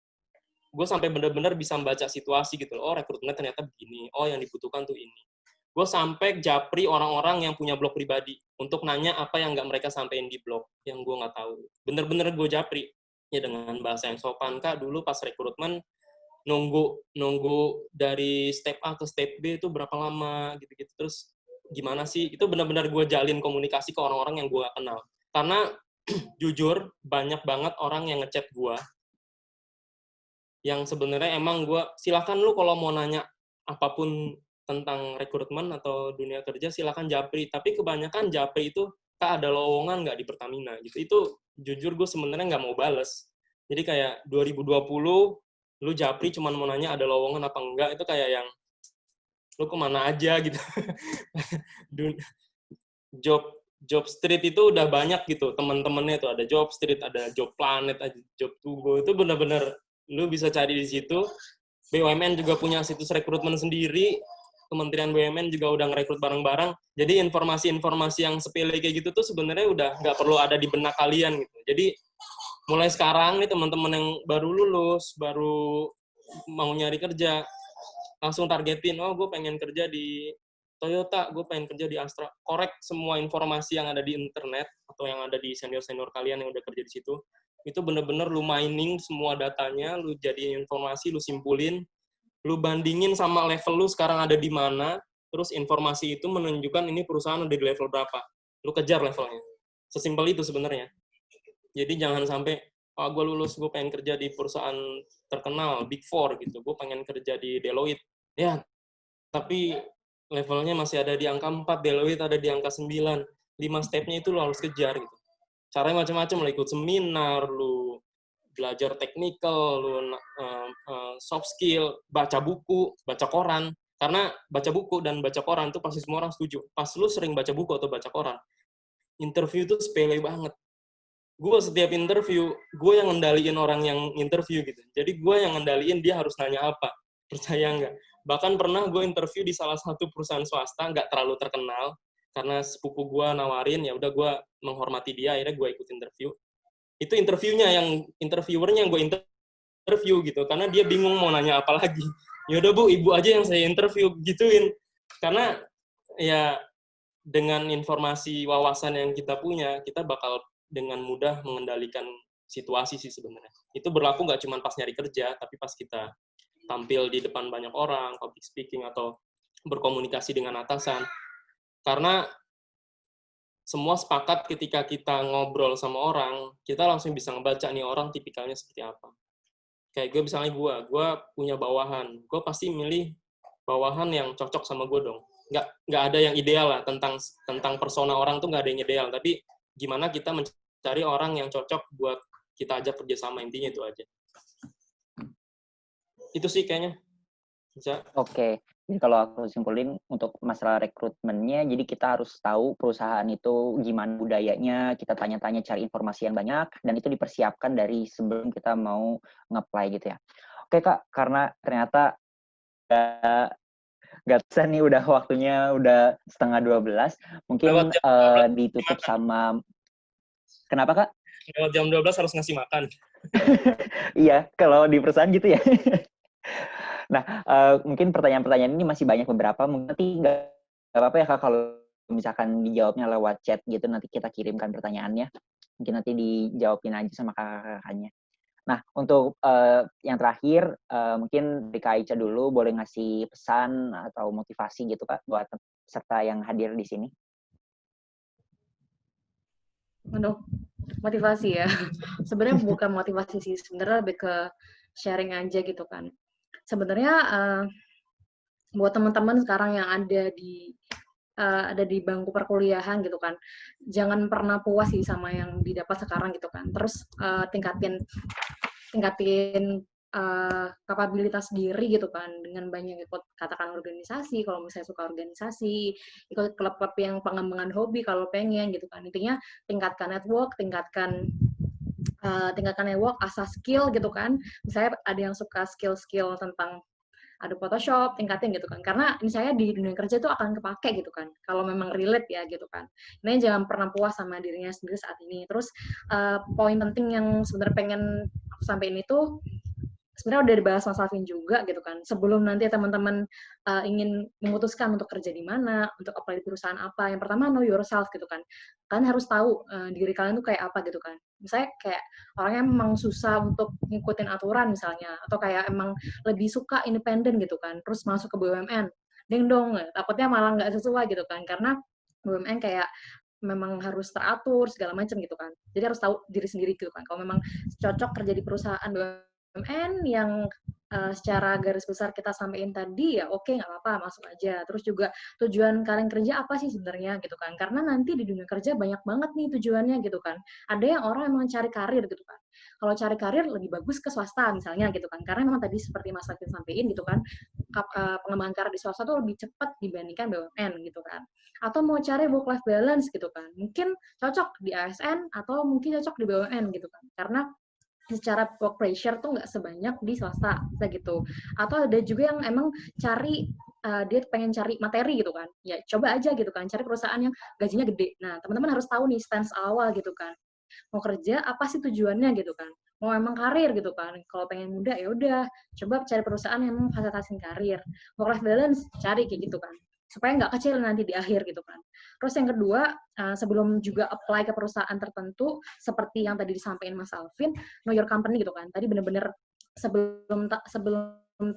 gue sampai benar-benar bisa membaca situasi gitu. Oh rekrutmennya ternyata begini, oh yang dibutuhkan tuh ini. Gue sampai japri orang-orang yang punya blog pribadi untuk nanya apa yang nggak mereka sampein di blog, yang gue nggak tahu. Bener-bener gue japri. Ya dengan bahasa yang sopan, Kak, dulu pas rekrutmen nunggu dari step A ke step B itu berapa lama gitu-gitu. Terus gimana sih? Itu benar-benar gue jalin komunikasi ke orang-orang yang gue gak kenal. Karena jujur banyak banget orang yang ngechat gue yang sebenarnya emang gue, silakan lu kalau mau nanya apapun tentang rekrutmen atau dunia kerja silakan japri. Tapi kebanyakan japri itu, Kak ada lowongan nggak di Pertamina gitu. Itu jujur gue sebenarnya nggak mau bales. Jadi kayak 2020 lu japri cuman mau nanya ada lowongan apa enggak, itu kayak yang lu kemana aja gitu. Job Street itu udah banyak gitu teman-temannya tuh, ada Job Street, ada Job Planet, ada Job Tugo, itu benar-benar lu bisa cari di situ. BUMN juga punya situs rekrutmen sendiri, Kementerian BUMN juga udah ngerekrut bareng-bareng. Jadi informasi-informasi yang sepele kayak gitu tuh sebenarnya udah nggak perlu ada di benak kalian gitu. Jadi mulai sekarang nih teman-teman yang baru lulus, baru mau nyari kerja, langsung targetin, oh gue pengen kerja di Toyota, gue pengen kerja di Astra. Korek semua informasi yang ada di internet atau yang ada di senior-senior kalian yang udah kerja di situ. Itu bener-bener lu mining semua datanya, lu jadiin informasi, lu simpulin, lu bandingin sama level lu sekarang ada di mana, terus informasi itu menunjukkan ini perusahaan ada di level berapa. Lu kejar levelnya. Sesimpel itu sebenarnya. Jadi jangan sampai, oh, gue lulus, gue pengen kerja di perusahaan terkenal, Big Four gitu. Gue pengen kerja di Deloitte. Ya, tapi levelnya masih ada di angka 4, Deloitte ada di angka 9. 5 step-nya itu lo harus kejar gitu. Caranya macam-macam, lo ikut seminar, lo belajar technical, lo soft skill, baca buku, baca koran. Karena baca buku dan baca koran itu pasti semua orang setuju. Pas lo sering baca buku atau baca koran, interview itu sepele banget. Gue setiap interview, gue yang ngendaliin orang yang interview gitu. Jadi gue yang ngendaliin dia harus nanya apa. Percaya nggak? Bahkan pernah gue interview di salah satu perusahaan swasta, nggak terlalu terkenal, karena sepupu gue nawarin, ya udah gue menghormati dia, akhirnya gue ikut interview. Itu interviewernya yang gue interview gitu, karena dia bingung mau nanya apa lagi. Ya udah Bu, ibu aja yang saya interview, gituin. Karena ya dengan informasi wawasan yang kita punya, kita bakal dengan mudah mengendalikan situasi sih sebenarnya. Itu berlaku nggak cuma pas nyari kerja, tapi pas kita tampil di depan banyak orang, public speaking, atau berkomunikasi dengan atasan. Karena semua sepakat ketika kita ngobrol sama orang, kita langsung bisa ngebaca nih orang tipikalnya seperti apa. Kayak gue misalnya gue punya bawahan, gue pasti milih bawahan yang cocok sama gue dong. Nggak ada yang ideal lah, tentang persona orang tuh nggak ada yang ideal, tapi gimana kita mencari orang yang cocok buat kita ajak kerjasama, intinya itu aja. Itu sih kayaknya. Bisa. Oke, jadi kalau aku simpulin untuk masalah rekrutmennya, jadi kita harus tahu perusahaan itu gimana budayanya, kita tanya-tanya, cari informasi yang banyak, dan itu dipersiapkan dari sebelum kita mau nge-apply gitu ya. Oke Kak, karena ternyata nggak bisa nih, udah waktunya udah 11:30, mungkin ditutup sama... Kenapa Kak? Lewat jam 12 harus ngasih makan. Iya, kalau di perusahaan gitu ya. Nah, mungkin pertanyaan-pertanyaan ini masih banyak beberapa. Mungkin nanti nggak apa-apa ya Kak, kalau misalkan dijawabnya lewat chat gitu, nanti kita kirimkan pertanyaannya. Mungkin nanti dijawabin aja sama kakak-kakaknya. Nah, untuk yang terakhir, mungkin dari Kak Aicha dulu, boleh ngasih pesan atau motivasi gitu Kak, buat peserta yang hadir di sini. Aduh, motivasi ya. Sebenarnya bukan motivasi sih, sebenarnya lebih ke sharing aja gitu kan. Sebenarnya buat teman-teman sekarang yang ada di bangku perkuliahan gitu kan, jangan pernah puas sih sama yang didapat sekarang gitu kan. Terus tingkatin kapabilitas diri gitu kan, dengan banyak ikut katakan organisasi kalau misalnya suka organisasi, ikut klub-klub yang pengembangan hobi kalau pengen gitu kan. Intinya tingkatkan network, tingkatkan network, asah skill gitu kan. Misalnya ada yang suka skill-skill tentang Adobe Photoshop, tingkatin gitu kan. Karena misalnya di dunia kerja itu akan kepake gitu kan. Kalau memang relate ya gitu kan. Ini jangan pernah puas sama dirinya sendiri saat ini. Terus poin penting yang sebenarnya pengen aku sampaikan itu sebenarnya udah dibahas Mas Alvin juga gitu kan. Sebelum nanti teman-teman ingin memutuskan untuk kerja di mana, untuk apply di perusahaan apa, yang pertama know yourself gitu kan. Kalian harus tahu diri kalian tuh kayak apa gitu kan. Misalnya kayak orangnya memang susah untuk ngikutin aturan misalnya, atau kayak emang lebih suka independen gitu kan, terus masuk ke BUMN, ding dong, takutnya malah nggak sesuai gitu kan, karena BUMN kayak memang harus teratur segala macam gitu kan. Jadi harus tahu diri sendiri gitu kan. Kalau memang cocok kerja di perusahaan BUMN yang secara garis besar kita sampaikan tadi, ya oke, nggak apa-apa, masuk aja. Terus juga tujuan kalian kerja apa sih sebenarnya gitu kan. Karena nanti di dunia kerja banyak banget nih tujuannya gitu kan. Ada yang orang emang cari karir gitu kan. Kalau cari karir lebih bagus ke swasta misalnya gitu kan. Karena memang tadi seperti Mas Alvin sampaikan gitu kan, pengembangan karir di swasta tuh lebih cepat dibandingkan BUMN gitu kan. Atau mau cari work-life balance gitu kan. Mungkin cocok di ASN atau mungkin cocok di BUMN gitu kan. Karena secara work pressure tuh nggak sebanyak di swasta gitu. Atau ada juga yang emang cari dia pengen cari materi gitu kan. Ya coba aja gitu kan, cari perusahaan yang gajinya gede. Nah, teman-teman harus tahu nih stance awal gitu kan. Mau kerja apa sih tujuannya gitu kan. mau emang karir gitu kan. Kalau pengen muda ya udah coba cari perusahaan yang memfasilitasin karir. Work life balance cari kayak gitu kan. Supaya nggak kecil nanti di akhir gitu kan. Terus yang kedua, sebelum juga apply ke perusahaan tertentu, seperti yang tadi disampaikan Mas Alvin, know your company gitu kan. Tadi bener-bener sebelum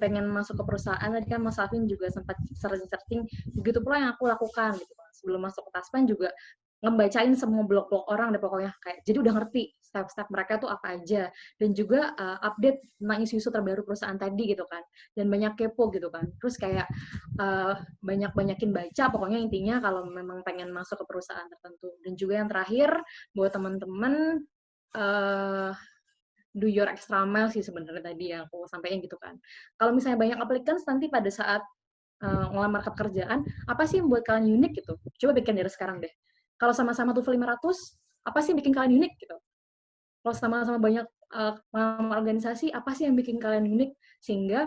pengen masuk ke perusahaan, tadi kan Mas Alvin juga sempat searching, begitu pula yang aku lakukan gitu kan. Sebelum masuk ke Taspen juga ngebacain semua blog-blog orang deh pokoknya, kayak jadi udah ngerti step-step mereka tuh apa aja, dan juga update tentang isu-isu terbaru perusahaan tadi gitu kan, dan banyak kepo gitu kan. Terus kayak banyakin baca pokoknya intinya kalau memang pengen masuk ke perusahaan tertentu. Dan juga yang terakhir buat teman-teman, do your extra mile sih sebenarnya tadi yang aku sampaikan gitu kan. Kalau misalnya banyak applicants nanti pada saat ngelamar pekerjaan, apa sih yang buat kalian unik gitu? Coba bikin dari sekarang deh. Kalau sama-sama TOEFL 500, apa sih yang bikin kalian unik gitu? Kalau sama-sama banyak organisasi, apa sih yang bikin kalian unik? Sehingga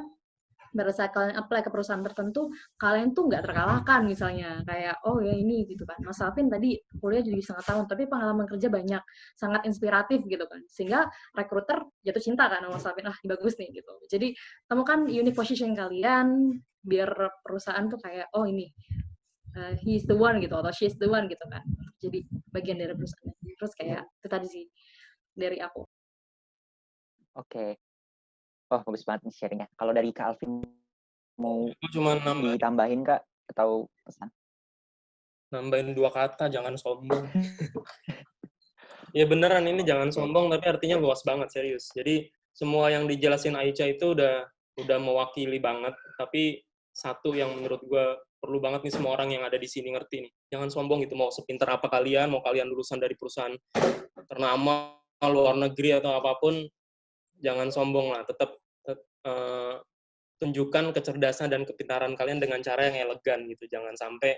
pada saat kalian apply ke perusahaan tertentu, kalian tuh nggak terkalahkan misalnya. Kayak, oh ya ini gitu kan. Mas Alvin tadi kuliah jadi setengah tahun, tapi pengalaman kerja banyak. Sangat inspiratif gitu kan. Sehingga recruiter jatuh cinta kan sama Mas Alvin. Ah, bagus nih gitu. Jadi, temukan unique position kalian, biar perusahaan tuh kayak, oh ini, he's the one gitu, atau she's the one gitu kan. Jadi, bagian dari perusahaan. Terus kayak, itu tadi sih, dari aku. Oke. Oh, bagus banget nih sharingnya. Kalau dari Kak Alvin mau cuma ditambahin Kak atau pesan? Nambahin 2 kata, jangan sombong. Ya beneran ini jangan sombong, tapi artinya luas banget, serius. Jadi semua yang dijelasin Aicha itu udah mewakili banget, tapi satu yang menurut gue perlu banget nih semua orang yang ada di sini ngerti nih. Jangan sombong gitu, mau sepinter apa kalian, mau kalian lulusan dari perusahaan ternama, luar negeri atau apapun, jangan sombong lah. Tetap tunjukkan kecerdasan dan kepintaran kalian dengan cara yang elegan gitu. Jangan sampai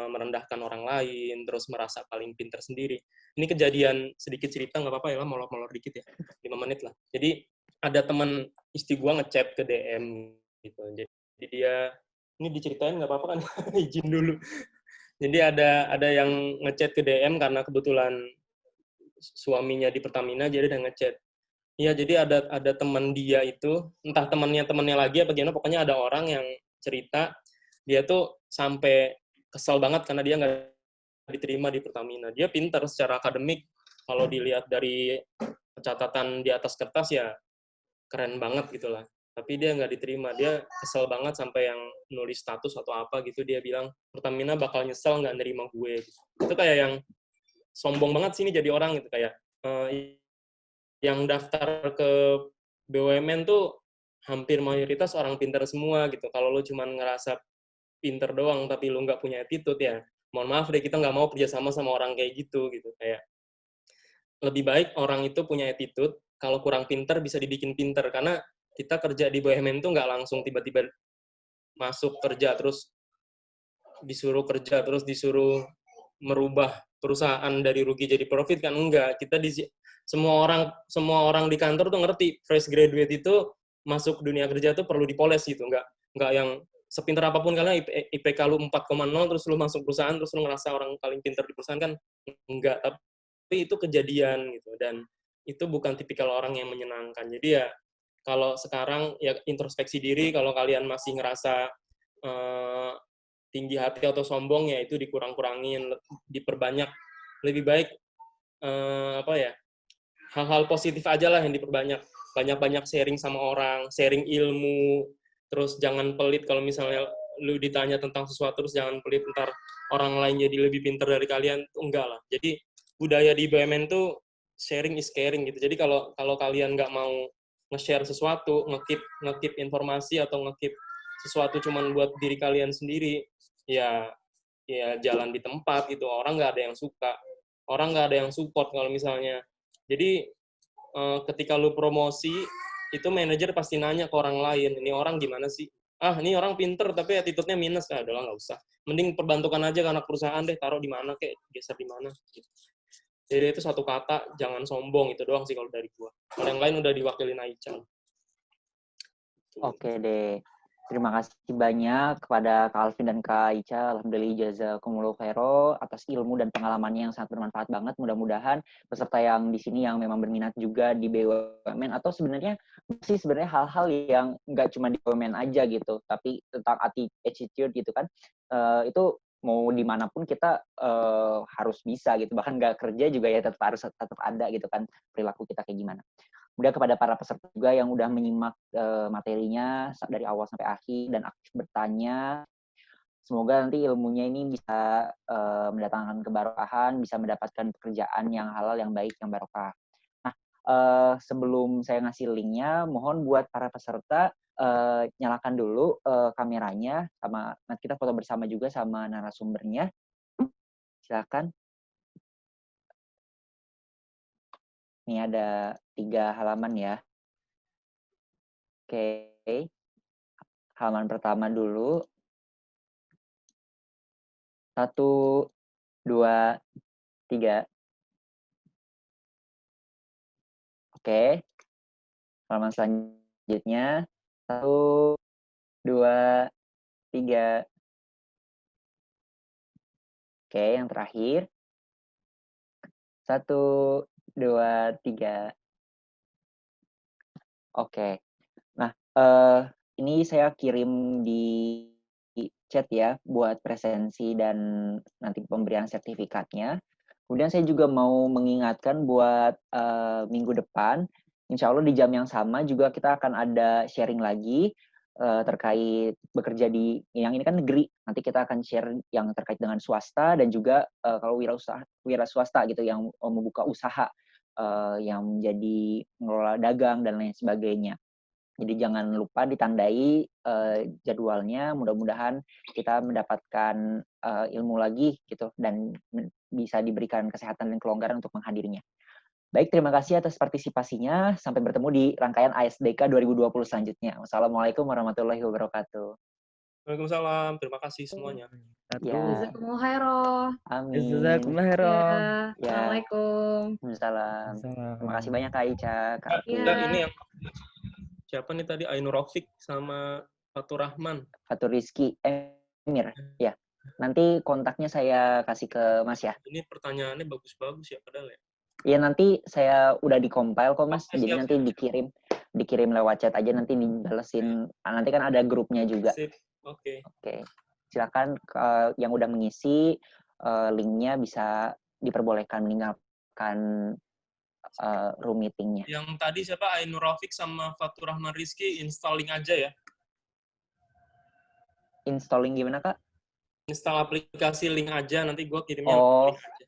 merendahkan orang lain, terus merasa paling pinter sendiri. Ini kejadian sedikit cerita, nggak apa-apa ya, molor-molor dikit ya, 5 menit lah. Jadi ada teman istri gua ngechat ke DM gitu. Jadi dia, ini diceritain nggak apa-apa kan? Izin dulu. Jadi ada yang ngechat ke DM karena kebetulan suaminya di Pertamina, jadi ada ngechat. Iya, jadi ada teman dia itu, entah temannya lagi apa gimana, pokoknya ada orang yang cerita, dia tuh sampai kesel banget karena dia nggak diterima di Pertamina. Dia pintar secara akademik, kalau dilihat dari catatan di atas kertas ya keren banget gitu lah. Tapi dia nggak diterima. Dia kesel banget sampai yang nulis status atau apa gitu, dia bilang, Pertamina bakal nyesel nggak nerima gue. Itu kayak yang sombong banget sih ini jadi orang gitu, kayak yang daftar ke BUMN tuh hampir mayoritas orang pintar semua gitu. Kalau lo cuma ngerasa pinter doang tapi lo nggak punya attitude ya, mohon maaf deh, kita nggak mau kerjasama sama orang kayak gitu. Kayak lebih baik orang itu punya attitude, kalau kurang pinter bisa dibikin pinter, karena kita kerja di BUMN tuh nggak langsung tiba-tiba masuk kerja terus disuruh merubah perusahaan dari rugi jadi profit kan, enggak. Kita semua orang di kantor tuh ngerti fresh graduate itu masuk dunia kerja tuh perlu dipoles gitu, enggak yang sepintar apapun kalian IPK lu 4,0 terus lu masuk perusahaan terus lu ngerasa orang paling pintar di perusahaan kan, enggak. Tapi itu kejadian gitu, dan itu bukan tipikal orang yang menyenangkan. Jadi ya kalau sekarang ya introspeksi diri, kalau kalian masih ngerasa tinggi hati atau sombong ya itu dikurang-kurangin, diperbanyak. Lebih baik hal-hal positif aja lah yang diperbanyak. Banyak-banyak sharing sama orang, sharing ilmu, terus jangan pelit kalau misalnya lu ditanya tentang sesuatu terus jangan pelit ntar orang lain jadi lebih pintar dari kalian, enggak lah. Jadi budaya di BUMN tuh sharing is caring gitu. Jadi kalau kalian nggak mau nge-share sesuatu, nge-keep informasi atau nge-keep sesuatu cuman buat diri kalian sendiri, ya jalan di tempat gitu. Orang nggak ada yang suka, orang nggak ada yang support kalau misalnya. Jadi ketika lu promosi itu manajer pasti nanya ke orang lain, ini orang gimana sih? Ah, ini orang pinter tapi attitude-nya minus. Ah, adalah nggak usah. Mending perbantukan aja ke anak perusahaan deh, taruh di mana kayak geser di mana. Gitu. Jadi itu satu kata, jangan sombong, itu doang sih kalau dari gua. Kalau yang lain udah diwakilin Aicha. Oke deh. Terima kasih banyak kepada Kak Alvin dan Kak Ica. Alhamdulillah jazakumullah khairo atas ilmu dan pengalamannya yang sangat bermanfaat banget. Mudah-mudahan peserta yang di sini yang memang berminat juga di BUMN atau sebenarnya hal-hal yang nggak cuma di BUMN aja gitu, tapi tentang attitude gitu kan. Itu mau dimanapun kita harus bisa gitu. Bahkan nggak kerja juga ya tetap ada gitu kan perilaku kita kayak gimana. Kemudian kepada para peserta juga yang udah menyimak materinya dari awal sampai akhir dan aktif bertanya. Semoga nanti ilmunya ini bisa mendatangkan keberkahan, bisa mendapatkan pekerjaan yang halal, yang baik, yang barokah. Nah, sebelum saya ngasih linknya, mohon buat para peserta nyalakan dulu kameranya, sama nanti kita foto bersama juga sama narasumbernya. Silakan. Ini ada 3 halaman ya. Oke. Halaman pertama dulu. 1, 2, 3. Oke. Halaman selanjutnya. 1, 2, 3. Oke, yang terakhir. 1, 2, 3. Oke. Nah, ini saya kirim di chat ya buat presensi dan nanti pemberian sertifikatnya. Kemudian saya juga mau mengingatkan buat minggu depan, insya Allah di jam yang sama juga kita akan ada sharing lagi terkait bekerja di yang ini kan negeri. Nanti kita akan share yang terkait dengan swasta dan juga kalau wira swasta gitu yang membuka usaha yang menjadi mengelola dagang dan lain sebagainya. Jadi jangan lupa ditandai jadwalnya. Mudah-mudahan kita mendapatkan ilmu lagi gitu dan bisa diberikan kesehatan dan kelonggaran untuk menghadirinya. Baik, terima kasih atas partisipasinya. Sampai bertemu di rangkaian ASDK 2020 selanjutnya. Wassalamualaikum warahmatullahi wabarakatuh. Waalaikumsalam. Terima kasih semuanya. Ya. Jazakumullah khairan. Amin. Jazakumullah khairan. Ya. Ya. Assalamualaikum. Waalaikumsalam. Terima kasih banyak Kak Ica, Kak Alvin. Enggak, ini yang siapa nih tadi? Ainur Rafiq sama Fatur Rahman. Fatur Rizky Emir. Ya. Nanti kontaknya saya kasih ke Mas ya. Ini pertanyaannya bagus-bagus ya padahal ya. Iya, nanti saya udah di-compile kok Mas. Oke, Jadi siap, nanti dikirim lewat chat aja, nanti dibalesin. Nanti kan ada grupnya juga. Sip. Oke. Oke. Silakan yang udah mengisi linknya bisa diperbolehkan meninggalkan room meetingnya. Yang tadi siapa? Ainur Rafiq sama Fatur Rahman Rizky installing aja ya. Installing gimana Kak? Install aplikasi link aja, nanti gue kirimnya Oh, link aja.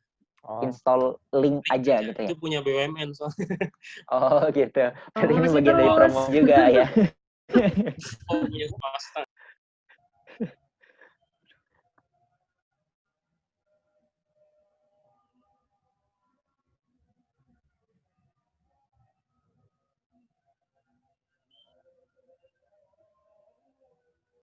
install link aja gitu ya? Itu punya BUMN soalnya. Oh gitu. Jadi ini Masih bagian dari terus. promo juga ya? Oh, punya swasta.